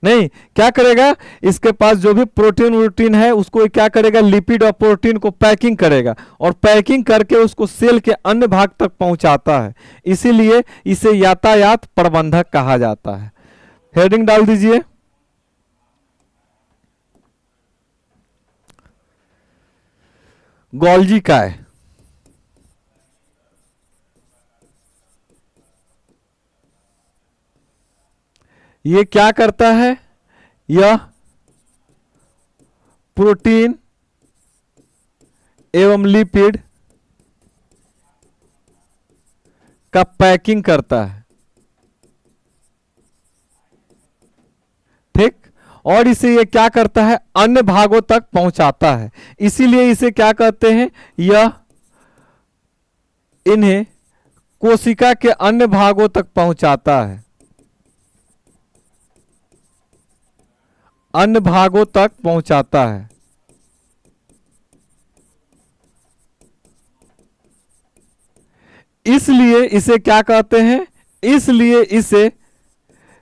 A: नहीं क्या करेगा, इसके पास जो भी प्रोटीन वोटीन है उसको क्या करेगा, लिपिड और प्रोटीन को पैकिंग करेगा और पैकिंग करके उसको सेल के अन्य भाग तक पहुंचाता है। इसीलिए इसे यातायात प्रबंधक कहा जाता है। हेडिंग डाल दीजिए, गोल्गी काय। ये क्या करता है, यह प्रोटीन एवं लिपिड का पैकिंग करता है। ठीक, और इसे ये क्या करता है, अन्य भागों तक पहुंचाता है। इसीलिए इसे क्या कहते हैं, यह इन्हें कोशिका के अन्य भागों तक पहुंचाता है, अन्य भागों तक पहुंचाता है। इसलिए इसे क्या कहते हैं, इसलिए इसे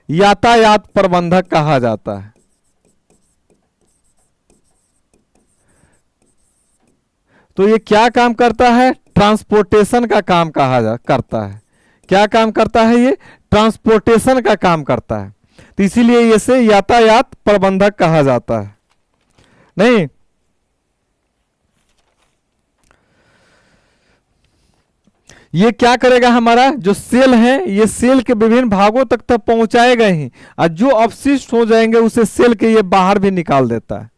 A: यातायात प्रबंधक कहा जाता है। तो ये क्या काम करता है, ट्रांसपोर्टेशन का काम करता है। क्या काम करता है, ये ट्रांसपोर्टेशन का काम करता है। तो इसीलिए इसे यातायात प्रबंधक कहा जाता है। नहीं ये क्या करेगा, हमारा जो सेल है ये सेल के विभिन्न भागों तक तो पहुंचाएगा ही, और जो अपशिष्ट हो जाएंगे उसे सेल के ये बाहर भी निकाल देता है।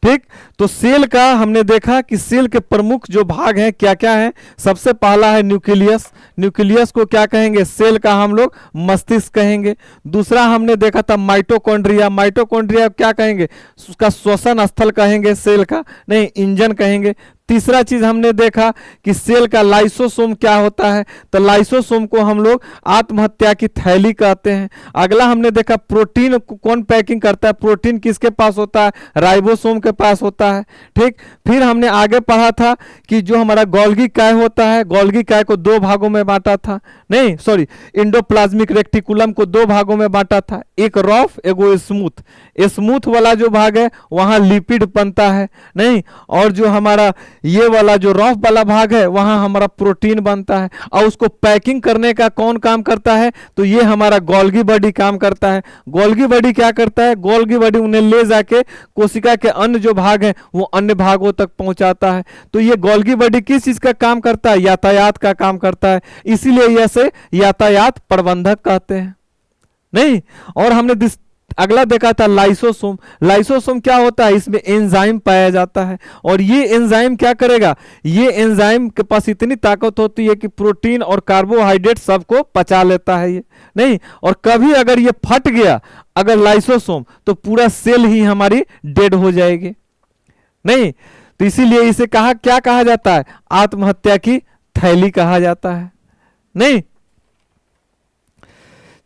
A: ठीक, तो सेल का हमने देखा कि सेल के प्रमुख जो भाग हैं क्या क्या हैं। सबसे पहला है न्यूक्लियस। न्यूक्लियस को क्या कहेंगे, सेल का हम लोग मस्तिष्क कहेंगे। दूसरा हमने देखा था माइटोकॉन्ड्रिया। माइटोकॉन्ड्रिया क्या कहेंगे, उसका श्वसन स्थल कहेंगे, सेल का नहीं इंजन कहेंगे। तीसरा चीज हमने देखा कि सेल का लाइसोसोम क्या होता है, तो लाइसोसोम को हम लोग आत्महत्या की थैली कहते हैं। अगला हमने देखा प्रोटीन को कौन पैकिंग करता है, प्रोटीन किसके पास होता है, राइबोसोम के पास होता है। ठीक, फिर हमने आगे पढ़ा था कि जो हमारा गोल्गी काय होता है, गोल्गी काय को 2 भागों में बांटा था, नहीं सॉरी इंडोप्लाज्मिक रेक्टिकुलम को 2 भागों में बांटा था, एक रफ एगो स्मूथ। स्मूथ वाला जो भाग है वहां लिपिड बनता है, नहीं, और जो हमारा ये वाला जो रफ वाला भाग है वहां हमारा प्रोटीन बनता है। और उसको पैकिंग करने का कौन काम करता है, तो ये हमारा गोल्गी बॉडी काम करता है। गोल्गी बॉडी क्या करता है, गोल्गी बॉडी उन्हें ले जाके कोशिका के अन्य जो भाग हैं वो अन्य भागों तक पहुंचाता है। तो ये गोल्गी बॉडी किस चीज का काम करता है, यातायात का काम करता है। इसीलिए इसे यातायात प्रबंधक कहते हैं। नहीं, और हमने अगला देखा था लाइसोसोम। लाइसोसोम क्या होता है, इसमें एंजाइम पाया जाता है, और ये एंजाइम क्या करेगा, ये एंजाइम के पास इतनी ताकत होती है कि प्रोटीन और कार्बोहाइड्रेट सबको पचा लेता है ये, नहीं, और कभी अगर ये फट गया अगर लाइसोसोम, तो पूरा सेल ही हमारी डेड हो जाएगी। नहीं, तो इसीलिए इसे क्या कहा जाता है, आत्महत्या की थैली कहा जाता है। नहीं,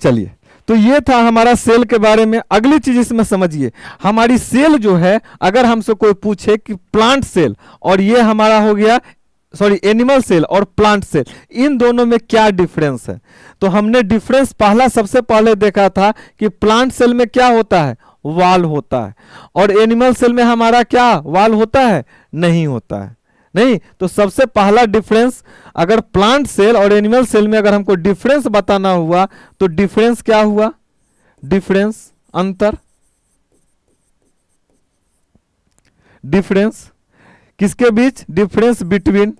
A: चलिए, तो ये था हमारा सेल के बारे में। अगली चीज इसमें समझिए, हमारी सेल जो है, अगर हमसे कोई पूछे कि प्लांट सेल और ये हमारा हो गया सॉरी एनिमल सेल और प्लांट सेल, इन दोनों में क्या डिफरेंस है, तो हमने डिफरेंस सबसे पहले देखा था कि प्लांट सेल में क्या होता है, वाल होता है, और एनिमल सेल में हमारा क्या वाल होता है, नहीं होता है। नहीं, तो सबसे पहला डिफरेंस, अगर प्लांट सेल और एनिमल सेल में अगर हमको डिफरेंस बताना हुआ तो डिफरेंस क्या हुआ? डिफरेंस, अंतर, डिफरेंस किसके बीच? Difference between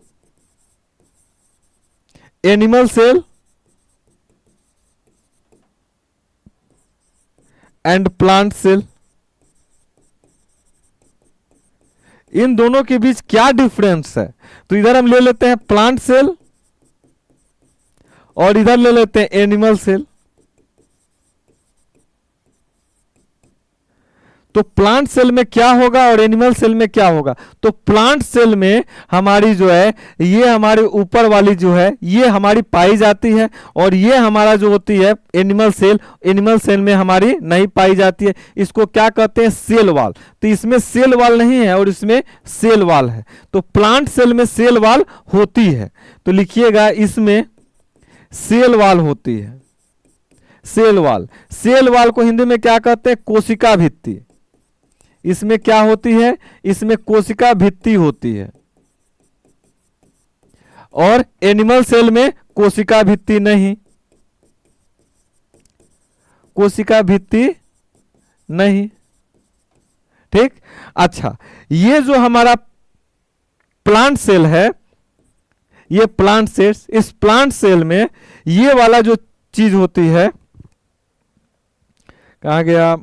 A: animal cell and plant cell. इन दोनों के बीच क्या डिफरेंस है? तो इधर हम ले लेते हैं प्लांट सेल और इधर ले लेते हैं एनिमल सेल। तो प्लांट सेल में क्या होगा और एनिमल सेल में क्या होगा? तो प्लांट सेल में हमारी जो है, ये हमारे ऊपर वाली जो है ये हमारी पाई जाती है, और ये हमारा जो होती है एनिमल सेल में हमारी नहीं पाई जाती है। इसको क्या कहते हैं? Cell wall. तो इसमें सेल वाल नहीं है और इसमें सेल वाल है। तो प्लांट सेल में सेल वाल होती है, तो लिखिएगा इसमें सेल वाल होती है। सेल वाल, सेल वाल को हिंदी में क्या कहते हैं? कोशिका भित्ति। इसमें क्या होती है? इसमें कोशिका भित्ति होती है। और एनिमल सेल में कोशिका भित्ति नहीं, कोशिका भित्ति नहीं। ठीक, अच्छा, ये जो हमारा प्लांट सेल है, ये प्लांट सेल, इस प्लांट सेल में ये वाला जो चीज होती है, कहां गया?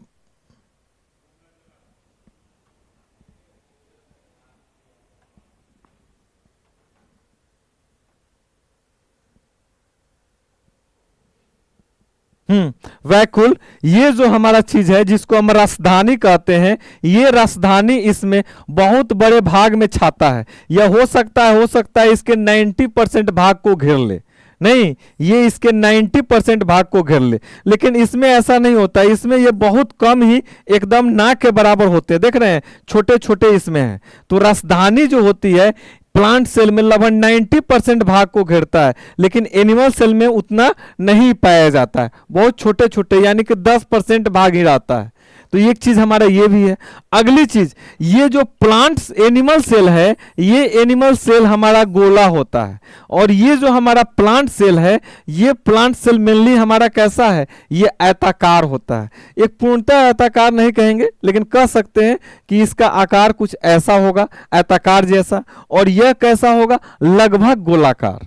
A: वैक्यूल, ये जो हमारा चीज है जिसको हम राजधानी कहते हैं, ये राजधानी इसमें बहुत बड़े भाग में छाता है। यह हो सकता है इसके 90% भाग को घेर ले। नहीं, ये इसके 90% भाग को घेर ले, लेकिन इसमें ऐसा नहीं होता। इसमें ये बहुत कम ही एकदम ना के बराबर होते हैं। देख रहे हैं, छोटे छोटे इसमें है। तो राजधानी जो होती है प्लांट सेल में लगभग 90% भाग को घेरता है, लेकिन एनिमल सेल में उतना नहीं पाया जाता है, बहुत छोटे छोटे, यानी कि 10% भाग ही रहता है। तो एक चीज हमारा ये भी है। अगली चीज, ये जो प्लांट्स एनिमल सेल है, ये एनिमल सेल हमारा गोला होता है, और ये जो हमारा प्लांट सेल है, ये प्लांट सेल मेनली हमारा कैसा है? ये आयताकार होता है। एक पूर्णतः आयताकार नहीं कहेंगे, लेकिन कह सकते हैं कि इसका आकार कुछ ऐसा होगा, आयताकार जैसा, और यह कैसा होगा? लगभग गोलाकार।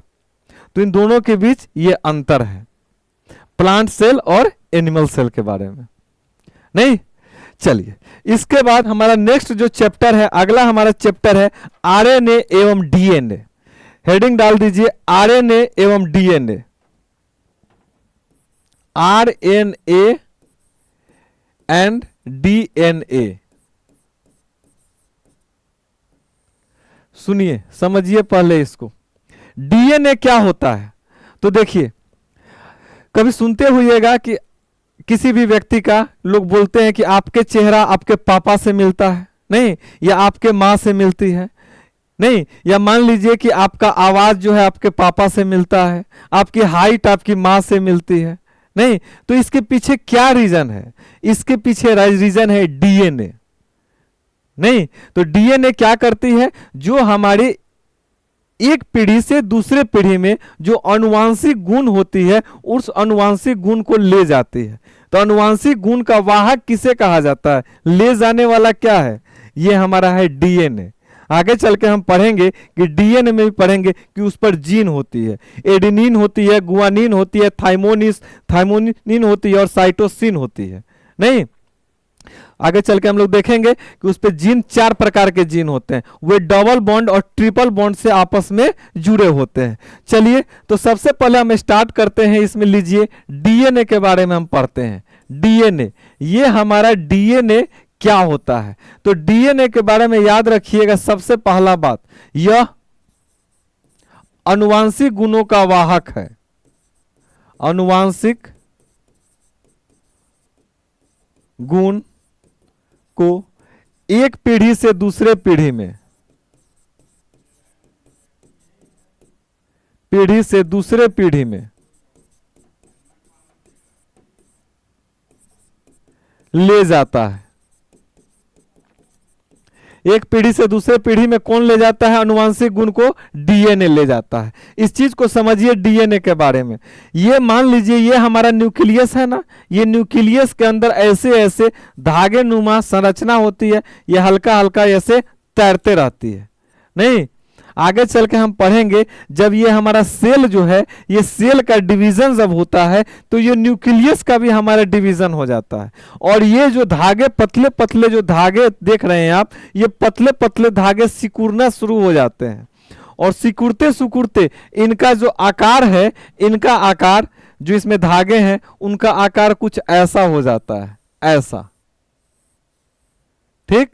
A: तो इन दोनों के बीच ये अंतर है प्लांट सेल और एनिमल सेल के बारे में। नहीं, चलिए, इसके बाद हमारा नेक्स्ट जो चैप्टर है, अगला हमारा चैप्टर है आरएनए एवं डीएनए। हेडिंग डाल दीजिए आरएनए एवं डीएनए। RNA and DNA. सुनिए, समझिए पहले इसको। डीएनए क्या होता है? तो देखिए, कभी सुनते हुइएगा कि किसी भी व्यक्ति का लोग बोलते हैं कि आपके चेहरा आपके पापा से मिलता है, नहीं, या आपके माँ से मिलती है, नहीं, या मान लीजिए कि आपका आवाज जो है आपके पापा से मिलता है, आपकी हाइट आपकी माँ से मिलती है, नहीं। तो इसके पीछे क्या रीजन है? इसके पीछे रीजन है डीएनए। नहीं, तो डीएनए क्या करती है? जो हमारी एक पीढ़ी से दूसरे पीढ़ी में जो अनुवांशिक गुण होती है, उस अनुवांशिक गुण को ले जाती है। तो अनुवांशिक गुण का वाहक किसे कहा जाता है? ले जाने वाला क्या है? ये हमारा है डीएनए। आगे चल के हम पढ़ेंगे कि डीएनए में भी पढ़ेंगे कि उस पर जीन होती है, एडेनिन होती है, गुआनिन होती है, थाइमोनिन होती है और साइटोसिन होती है। नहीं, आगे चल के हम लोग देखेंगे कि उस पे जीन 4 प्रकार के जीन होते हैं, वे डबल बॉन्ड और ट्रिपल बॉन्ड से आपस में जुड़े होते हैं। चलिए, तो सबसे पहले हम स्टार्ट करते हैं, इसमें लीजिए डीएनए के बारे में हम पढ़ते हैं। डीएनए, ये हमारा डीएनए क्या होता है? तो डीएनए के बारे में याद रखिएगा, सबसे पहला बात, यह अनुवांशिक गुणों का वाहक है। अनुवांशिक गुण को एक पीढ़ी से दूसरे पीढ़ी में, पीढ़ी से दूसरे पीढ़ी में ले जाता है। एक पीढ़ी से दूसरे पीढ़ी में कौन ले जाता है? अनुवांशिक गुण को डीएनए ले जाता है। इस चीज को समझिए डीएनए के बारे में। ये मान लीजिए ये हमारा न्यूक्लियस है ना, ये न्यूक्लियस के अंदर ऐसे ऐसे धागे नुमा संरचना होती है, ये हल्का हल्का ऐसे तैरते रहती है। नहीं, आगे चल के हम पढ़ेंगे जब ये हमारा सेल जो है, ये सेल का डिवीजन जब होता है तो ये न्यूक्लियस का भी हमारा डिवीजन हो जाता है। और ये जो धागे पतले पतले जो धागे देख रहे हैं आप, ये पतले पतले धागे सिकुड़ना शुरू हो जाते हैं, और सिकुड़ते सिकुड़ते इनका जो आकार है, इनका आकार जो इसमें धागे हैं उनका आकार कुछ ऐसा हो जाता है, ऐसा। ठीक,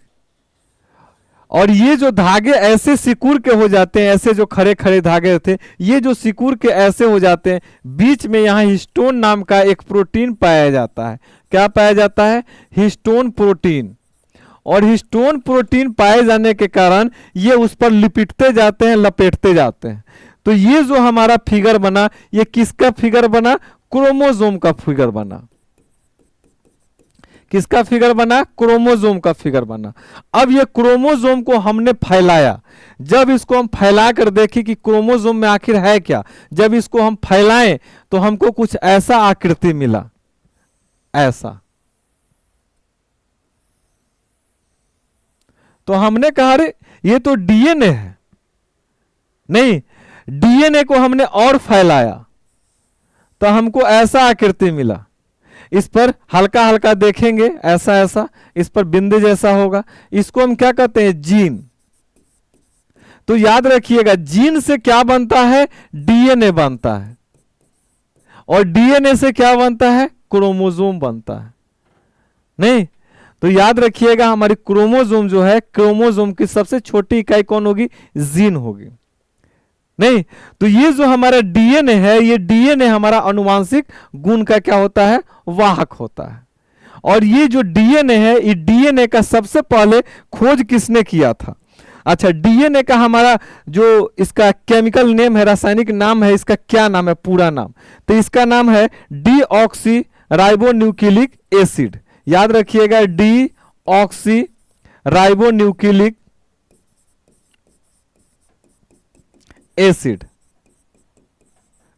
A: और ये जो धागे ऐसे सिकुड़ के हो जाते हैं, ऐसे जो खड़े खड़े धागे थे, ये जो सिकुड़ के ऐसे हो जाते हैं, बीच में यहाँ हिस्टोन नाम का एक प्रोटीन पाया जाता है। क्या पाया जाता है? Histone protein. और हिस्टोन प्रोटीन पाए जाने के कारण ये उस पर लिपटते जाते हैं, लपेटते जाते हैं। तो ये जो हमारा फिगर बना, ये किसका फिगर बना? क्रोमोसोम का फिगर बना। किसका फिगर बना? क्रोमोसोम का फिगर बना। अब ये क्रोमोसोम को हमने फैलाया। जब इसको हम फैला कर देखें कि क्रोमोसोम में आखिर है क्या, जब इसको हम फैलाएं तो हमको कुछ ऐसा आकृति मिला, ऐसा। तो हमने कहा अरे ये तो डीएनए है। नहीं, डीएनए को हमने और फैलाया तो हमको ऐसा आकृति मिला। इस पर हल्का हल्का देखेंगे, ऐसा ऐसा, इस पर बिंदु जैसा होगा। इसको हम क्या कहते हैं? जीन। तो याद रखिएगा, जीन से क्या बनता है? डीएनए बनता है। और डीएनए से क्या बनता है? क्रोमोसोम बनता है। नहीं, तो याद रखिएगा हमारी क्रोमोसोम जो है, क्रोमोसोम की सबसे छोटी इकाई कौन होगी? जीन होगी। नहीं, तो ये जो हमारा डीएनए है, ये डीएनए हमारा अनुवांशिक गुण का क्या होता है? वाहक होता है। और ये जो डीएनए है, ये डीएनए का सबसे पहले खोज किसने किया था? अच्छा, डीएनए का हमारा जो इसका केमिकल नेम है, रासायनिक नाम है, इसका क्या नाम है? पूरा नाम तो इसका नाम है डीऑक्सी राइबोन्यूक्लिक एसिड। याद रखिएगा, डीऑक्सी राइबोन्यूक्लिक एसिड।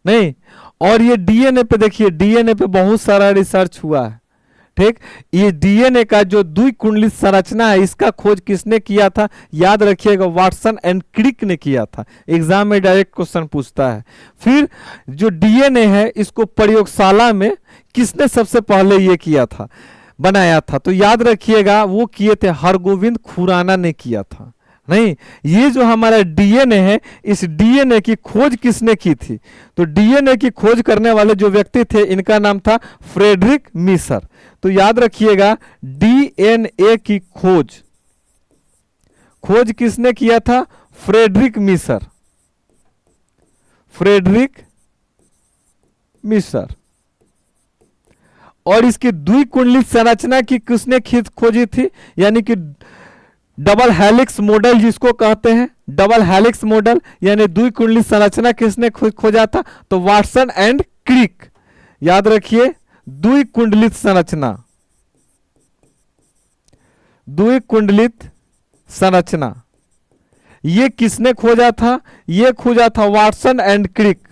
A: नहीं, और ये डीएनए पे देखिए, डीएनए पे बहुत सारा रिसर्च हुआ है। ठीक, ये डीएनए का जो द्विकुंडलित संरचना है, इसका खोज किसने किया था? याद रखिएगा, वाटसन एंड क्रिक ने किया था। एग्जाम में डायरेक्ट क्वेश्चन पूछता है। फिर जो डीएनए है, इसको प्रयोगशाला में किसने सबसे पहले ये किया था, बनाया था? तो याद रखिएगा, वो किए थे हरगोविंद खुराना ने किया था। नहीं, ये जो हमारा डीएनए है, इस डीएनए की खोज किसने की थी? तो डीएनए की खोज करने वाले जो व्यक्ति थे, इनका नाम था फ्रेडरिक मिसर। तो याद रखिएगा, डीएनए की खोज किसने किया था? फ्रेडरिक मिसर। फ्रेडरिक मिसर। और इसकी द्विकुंडलित संरचना की किसने खोजी थी? यानी कि डबल हेलिक्स मॉडल जिसको कहते हैं, डबल हेलिक्स मॉडल यानी द्विकुंडलित संरचना किसने खोजा था? तो वाटसन एंड क्रिक। याद रखिए, द्विकुंडलित संरचना, द्विकुंडलित संरचना ये किसने खोजा था? ये खोजा था वाटसन एंड क्रिक।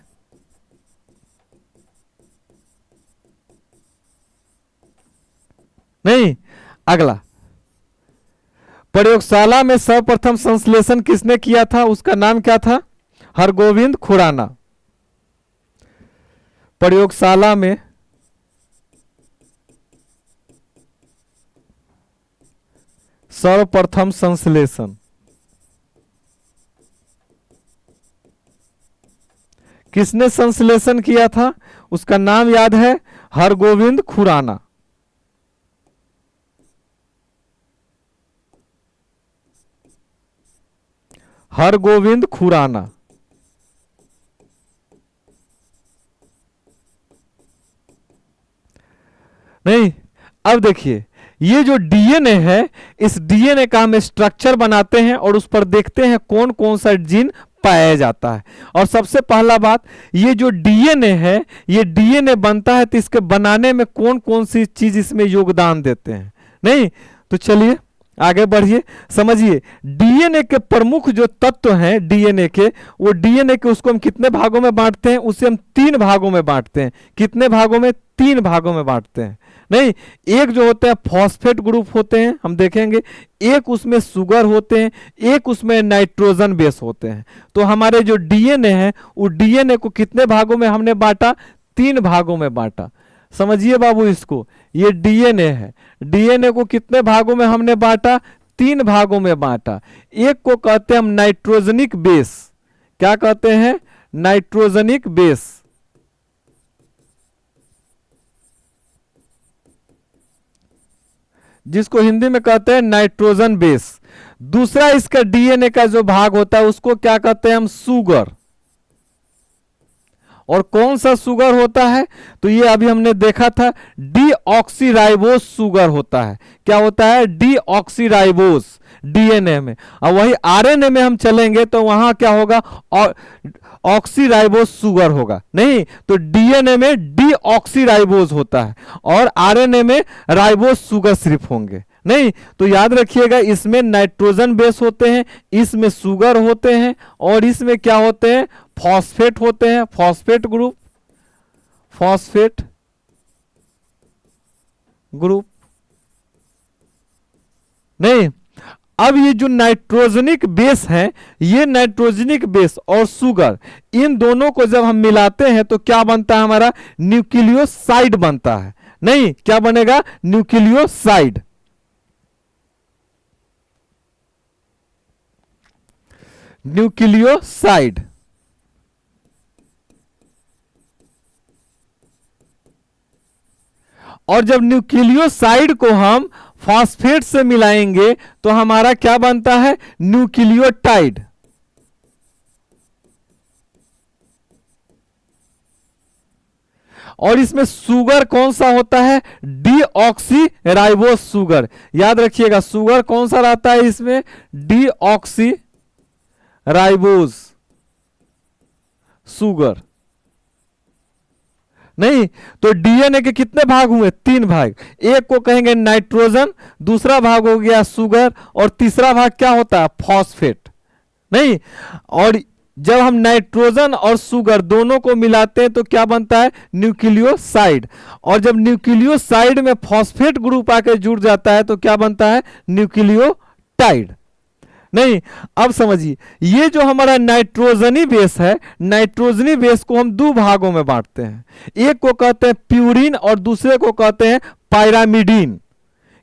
A: नहीं, अगला, प्रयोगशाला में सर्वप्रथम संश्लेषण किसने किया था? उसका नाम क्या था? हरगोविंद खुराना। प्रयोगशाला में सर्वप्रथम संश्लेषण किसने संश्लेषण किया था? उसका नाम याद है? हरगोविंद खुराना। हरगोविंद खुराना। नहीं, अब देखिए, ये जो डीएनए है, इस डीएनए का हम स्ट्रक्चर बनाते हैं और उस पर देखते हैं कौन कौन सा जीन पाया जाता है। और सबसे पहला बात, ये जो डीएनए है, ये डीएनए बनता है तो इसके बनाने में कौन कौन सी चीज इसमें योगदान देते हैं? नहीं, तो चलिए आगे बढ़िए, समझिए। डीएनए के प्रमुख जो तत्व हैं डीएनए के, वो डीएनए के उसको हम कितने भागों में बांटते हैं? उसे हम 3 भागों में बांटते हैं। कितने भागों में? 3 भागों में बांटते हैं। नहीं, एक जो होते हैं फॉस्फेट ग्रुप होते हैं, हम देखेंगे, एक उसमें शुगर होते हैं, एक उसमें नाइट्रोजन बेस होते हैं। तो हमारे जो डीएनए है, वो डीएनए को कितने भागों में हमने बांटा? 3 भागों में बांटा। समझिए बाबू इसको, ये डीएनए है, डीएनए को कितने भागों में हमने बांटा? 3 भागों में बांटा। एक को कहते हैं हम नाइट्रोजनिक बेस। क्या कहते हैं? नाइट्रोजनिक बेस, जिसको हिंदी में कहते हैं नाइट्रोजन बेस। दूसरा इसका डीएनए का जो भाग होता है उसको क्या कहते हैं हम? शुगर। और कौन सा शुगर होता है? तो ये अभी हमने देखा था, डीऑक्सीराइबोस शुगर होता है। क्या होता है? डीऑक्सीराइबोस डीएनए में। और वही आरएनए में हम चलेंगे तो वहां क्या होगा? ऑक्सीराइबोस शुगर होगा। नहीं, तो डीएनए में डीऑक्सीराइबोस होता है और आरएनए में राइबोस शुगर सिर्फ होंगे। नहीं, तो याद रखिएगा, इसमें नाइट्रोजन बेस होते हैं, इसमें शुगर होते हैं, और इसमें क्या होते हैं? फॉस्फेट होते हैं, फॉस्फेट ग्रुप, फॉस्फेट ग्रुप। नहीं, अब ये जो नाइट्रोजनिक बेस है, ये नाइट्रोजनिक बेस और शुगर, इन दोनों को जब हम मिलाते हैं तो क्या बनता है? हमारा न्यूक्लियोसाइड बनता है। नहीं, क्या बनेगा? न्यूक्लियोसाइड। न्यूक्लियोसाइड। और जब न्यूक्लियोसाइड को हम फॉस्फेट से मिलाएंगे तो हमारा क्या बनता है? न्यूक्लियोटाइड। और इसमें शुगर कौन सा होता है? Deoxyribose sugar. याद रखिएगा, शुगर कौन सा रहता है इसमें? Deoxyribose sugar. नहीं, तो डीएनए के कितने भाग हुए? 3 भाग। एक को कहेंगे नाइट्रोजन, दूसरा भाग हो गया शुगर, और तीसरा भाग क्या होता है? फॉस्फेट। नहीं, और जब हम नाइट्रोजन और शुगर दोनों को मिलाते हैं तो क्या बनता है? न्यूक्लियोसाइड। और जब न्यूक्लियोसाइड में फॉस्फेट ग्रुप आकर जुड़ जाता है तो क्या बनता है? न्यूक्लियोटाइड। नहीं, अब समझिए, ये जो हमारा नाइट्रोजनी बेस है, नाइट्रोजनी बेस को हम 2 भागों में बांटते हैं। एक को कहते हैं प्यूरिन और दूसरे को कहते हैं पायरामिडीन।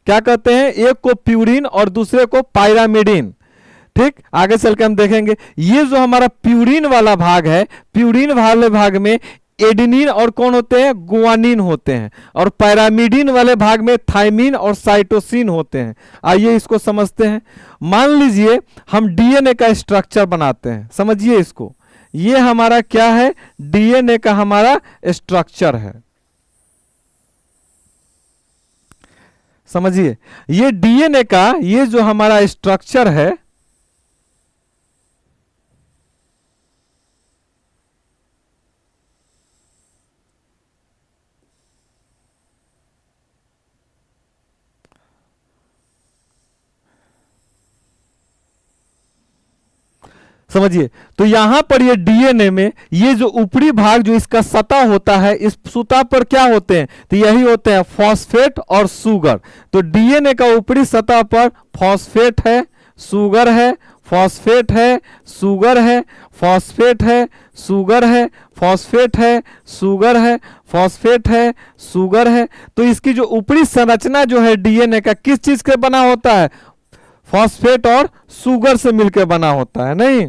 A: क्या कहते हैं? एक को प्यूरिन और दूसरे को पायरामिडीन। ठीक, आगे चल के हम देखेंगे। ये जो हमारा प्यूरिन वाला भाग है, प्यूरिन वाले भाग में एडेनिन और कौन होते हैं? गुआनिन होते हैं। और पैरामिडीन वाले भाग में थाइमिन और साइटोसिन होते हैं। आइए इसको समझते हैं। मान लीजिए हम डीएनए का स्ट्रक्चर बनाते हैं, समझिए इसको। ये हमारा क्या है? डीएनए का हमारा स्ट्रक्चर है। समझिए, ये डीएनए का ये जो हमारा स्ट्रक्चर है, समझिए, तो यहां पर ये डीएनए में ये जो ऊपरी भाग जो इसका सतह होता है, इस सतह पर क्या होते हैं? तो यही होते हैं फॉस्फेट और शुगर। तो डीएनए का ऊपरी सतह पर फॉस्फेट है, शुगर है, फॉस्फेट है, शुगर है, फॉस्फेट है, शुगर है, फॉस्फेट है, शुगर है, फॉस्फेट है, शुगर है। तो इसकी जो ऊपरी संरचना जो है डीएनए का, किस चीज के बना होता है? फॉस्फेट और शुगर से मिलकर बना होता है। नहीं,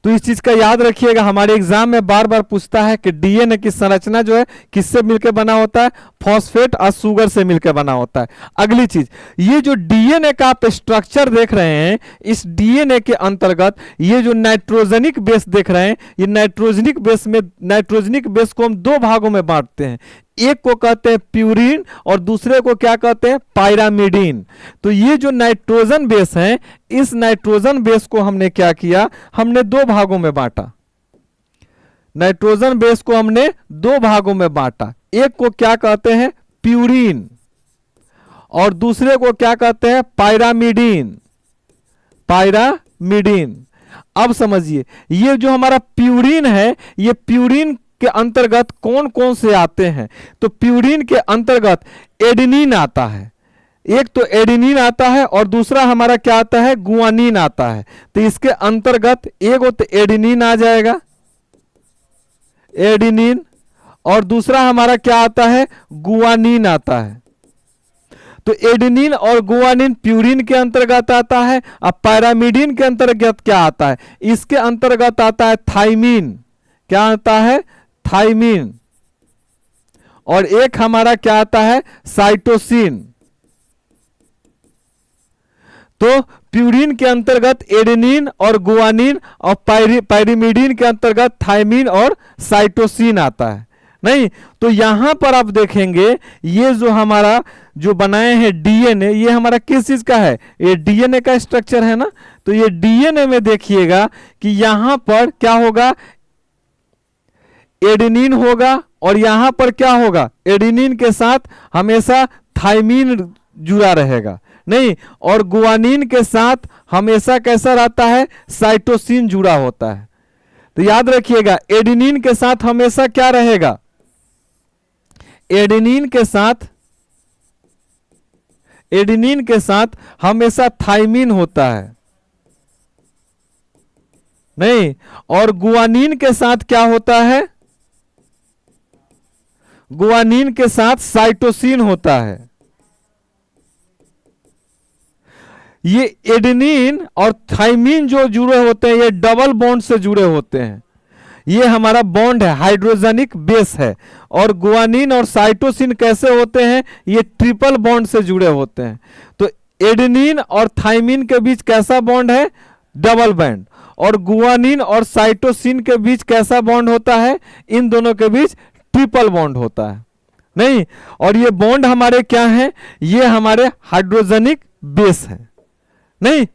A: तो इस चीज का याद रखिएगा, हमारे एग्जाम में बार बार पूछता है कि डीएनए की संरचना जो है किससे मिलकर बना होता है? फॉस्फेट और शुगर से मिलकर बना होता है। अगली चीज, ये जो डीएनए का आप स्ट्रक्चर देख रहे हैं, इस डीएनए के अंतर्गत ये जो नाइट्रोजनिक बेस देख रहे हैं, ये नाइट्रोजनिक बेस में, नाइट्रोजनिक बेस को हम 2 भागों में बांटते हैं। एक को कहते हैं प्यूरिन और दूसरे को क्या कहते हैं? पायरामिडीन। तो ये जो नाइट्रोजन बेस है, इस नाइट्रोजन बेस को हमने क्या किया? हमने 2 भागों में बांटा। नाइट्रोजन बेस को हमने दो भागों में बांटा, एक को क्या कहते हैं प्यूरीन और दूसरे को क्या कहते हैं पायरामिडीन। पायरामिडीन। अब समझिए ये जो हमारा प्यूरीन है, ये प्यूरीन के अंतर्गत कौन कौन से आते हैं, तो प्यूरीन के अंतर्गत एडेनिन आता है, एक तो एडेनिन आता है और दूसरा हमारा क्या आता है गुआनिन आता है। तो इसके अंतर्गत एक तो एडेनिन आ जाएगा, एडेनिन, और दूसरा हमारा क्या आता है गुआनिन आता है। तो एडेनिन और गुआनिन प्यूरिन के अंतर्गत आता है। अब पैरामिडीन के अंतर्गत क्या आता है, इसके अंतर्गत आता है थाइमीन। क्या आता है थाइमीन। और एक हमारा क्या आता है साइटोसिन। तो प्यूरिन के अंतर्गत एडेनिन और गुआनिन और पैरामिडीन के अंतर्गत थाइमीन और साइटोसिन आता है। नहीं तो यहां पर आप देखेंगे ये जो हमारा जो बनाए हैं डीएनए, ये हमारा किस चीज का है, ये डीएनए का स्ट्रक्चर है ना। तो ये डीएनए में देखिएगा कि यहां पर क्या होगा एडेनिन होगा और यहां पर क्या होगा एडेनिन के साथ हमेशा थाइमीन जुड़ा रहेगा। नहीं, और गुआनिन के साथ हमेशा कैसा रहता है साइटोसिन जुड़ा होता है। तो याद रखिएगा एडेनिन के साथ हमेशा क्या रहेगा, एडेनिन के साथ हमेशा थाइमीन होता है। नहीं, और गुआनिन के साथ क्या होता है, गुआनिन के साथ साइटोसिन होता है। ये एडेनिन और थाइमीन जो जुड़े होते हैं ये डबल बॉन्ड से जुड़े होते हैं। ये हमारा बॉन्ड है, हाइड्रोजनिक बेस है। और गुआनिन और साइटोसिन कैसे होते हैं, ये ट्रिपल बॉन्ड से जुड़े होते हैं। तो एडेनिन और थाइमीन के बीच कैसा बॉन्ड है, डबल बॉन्ड। और गुआनिन और साइटोसिन के बीच कैसा बॉन्ड होता है, इन दोनों के बीच ट्रिपल बॉन्ड होता है। नहीं, और ये बॉन्ड हमारे क्या हैं, ये हमारे हाइड्रोजनिक बेस है। नहीं,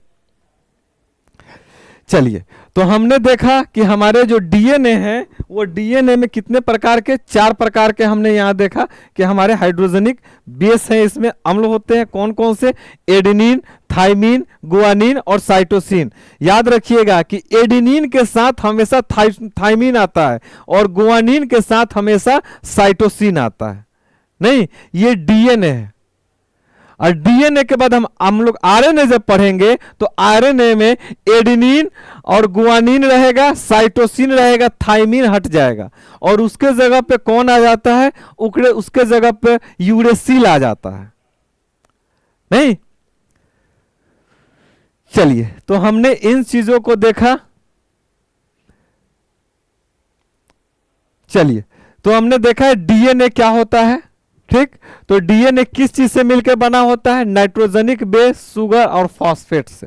A: चलिए तो हमने देखा कि हमारे जो डीएनए है वो डीएनए में कितने प्रकार के, 4 प्रकार के हमने यहां देखा कि हमारे हाइड्रोजनिक बेस हैं, इसमें अम्ल होते हैं कौन कौन से, एडेनिन, थाइमीन, गुआनिन और साइटोसिन। याद रखिएगा कि एडेनिन के साथ हमेशा थाइमीन आता है और गुआनिन के साथ हमेशा साइटोसिन आता है। नहीं, ये डीएनए है। और डीएनए के बाद हम लोग आरएनए जब पढ़ेंगे तो आरएनए में एडेनिन और गुआनिन रहेगा, साइटोसिन रहेगा, थाइमीन हट जाएगा और उसके जगह पे कौन आ जाता है, उसके जगह पे यूरेसिल आ जाता है। नहीं, चलिए तो हमने इन चीजों को देखा। चलिए तो हमने देखा है डीएनए क्या होता है। ठीक, तो डीएनए किस चीज से मिलकर बना होता है, नाइट्रोजनिक बेस, शुगर और फॉस्फेट से।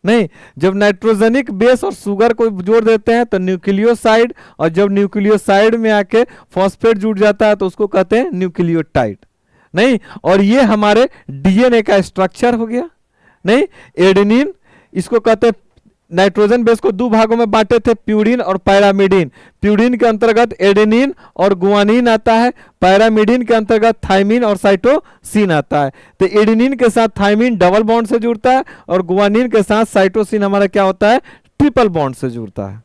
A: नहीं, जब नाइट्रोजनिक बेस और शुगर को जोड़ देते हैं तो न्यूक्लियोसाइड, और जब न्यूक्लियोसाइड में आके फॉस्फेट जुड़ जाता है तो उसको कहते हैं न्यूक्लियोटाइड। नहीं, और ये हमारे डीएनए का स्ट्रक्चर हो गया। नहीं, एडेनिन, इसको कहते हैं नाइट्रोजन बेस को 2 भागों में बांटे थे, प्यूरिन और पैरामिडीन। प्यूरिन के अंतर्गत एडेनिन और गुआनिन आता है, पैरामिडीन के अंतर्गत थाइमीन और साइटोसिन आता है। तो एडेनिन के साथ थाइमीन डबल बॉन्ड से जुड़ता है और गुआनिन के साथ साइटोसिन हमारा क्या होता है, ट्रिपल बॉन्ड से जुड़ता है।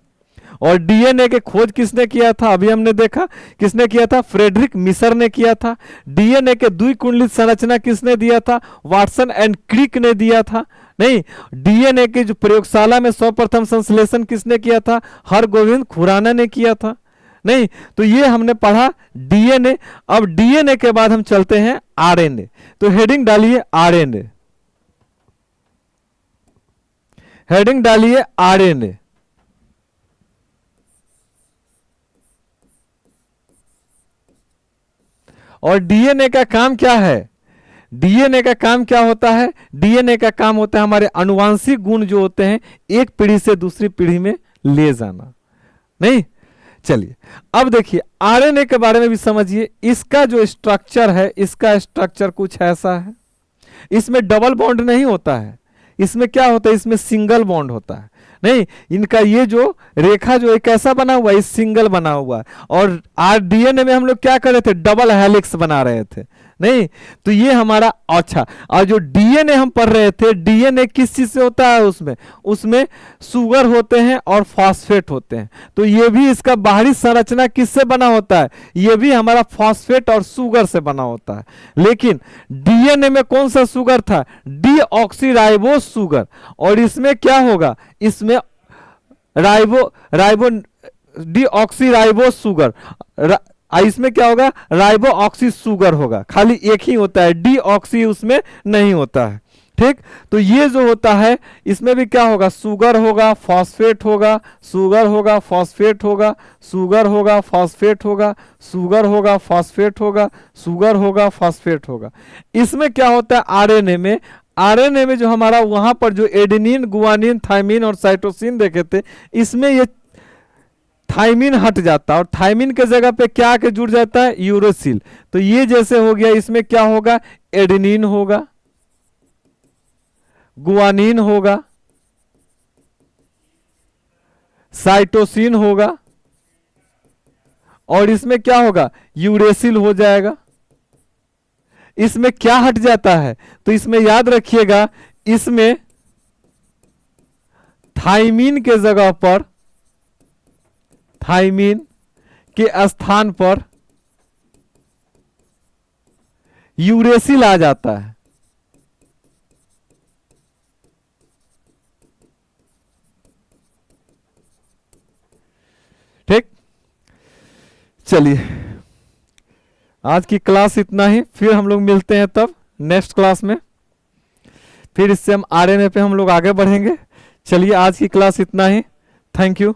A: और डीएनए के खोज किसने किया था, अभी हमने देखा किसने किया था, फ्रेडरिक मिसर ने किया था। डीएनए के द्विकुंडलित संरचना किसने दिया था, वाटसन एंड क्रिक ने दिया था। नहीं, डीएनए के जो प्रयोगशाला में सर्वप्रथम संश्लेषण किसने किया था, हरगोविंद खुराना ने किया था। नहीं, तो ये हमने पढ़ा डीएनए। अब डीएनए के बाद हम चलते हैं आरएनए। तो हेडिंग डालिए आरएनए, हेडिंग डालिए आरएनए। और डीएनए का काम क्या है, डीएनए का काम क्या होता है, डीएनए का काम होता है हमारे आनुवांशिक गुण जो होते हैं एक पीढ़ी से दूसरी पीढ़ी में ले जाना। नहीं, चलिए अब देखिए आरएनए के बारे में भी समझिए। इसका जो स्ट्रक्चर है, इसका स्ट्रक्चर कुछ ऐसा है। इसमें डबल बॉन्ड नहीं होता है, इसमें क्या होता है, इसमें सिंगल बॉन्ड होता है। नहीं, इनका ये जो रेखा जो है कैसा बना हुआ है, सिंगल बना हुआ है। और डीएनए में हम लोग क्या कर रहे थे, डबल हेलिक्स बना रहे थे। नहीं, तो ये हमारा अच्छा। और जो डीएनए हम पढ़ रहे थे, डीएनए किस चीज से होता है, उसमें शुगर होते हैं और फॉस्फेट होते हैं। तो ये भी इसका बाहरी संरचना किससे बना होता है, ये भी हमारा फॉस्फेट और शुगर से बना होता है। लेकिन डीएनए में कौन सा शुगर था, डीऑक्सीराइबोस शुगर। और इसमें क्या होगा, इसमें राइबो डीऑक्सीराइबोस शुगर, इसमें क्या होगा, राइबो ऑक्सी शुगर होगा। खाली एक ही होता है, डीऑक्सी उसमें नहीं होता है। ठीक, तो ये जो होता है इसमें भी क्या होगा, शुगर होगा, फॉस्फेट होगा, शुगर होगा, फॉस्फेट होगा, शुगर होगा, फॉस्फेट होगा, शुगर होगा, फॉस्फेट होगा, शुगर होगा, फॉस्फेट होगा। इसमें क्या होता है, आरएनए में जो हमारा वहां पर जो एडेनिन, गुआनिन, थाइमिन और साइटोसिन देखे थे, इसमें ये थाइमिन हट जाता है और थाइमिन के जगह पे क्या आके जुड़ जाता है, यूरोसिल। तो ये जैसे हो गया, इसमें क्या होगा, एडेनिन होगा, गुआनिन होगा, साइटोसिन होगा, और इसमें क्या होगा, यूरेसिल हो जाएगा। इसमें क्या हट जाता है, तो इसमें याद रखिएगा, इसमें थाइमिन के जगह पर, थाइमिन के स्थान पर यूरेसिल आ जाता है। ठीक, चलिए आज की क्लास इतना ही, फिर हम लोग मिलते हैं तब नेक्स्ट क्लास में, फिर इससे हम आरएनए पे हम लोग आगे बढ़ेंगे। चलिए आज की क्लास इतना ही, थैंक यू।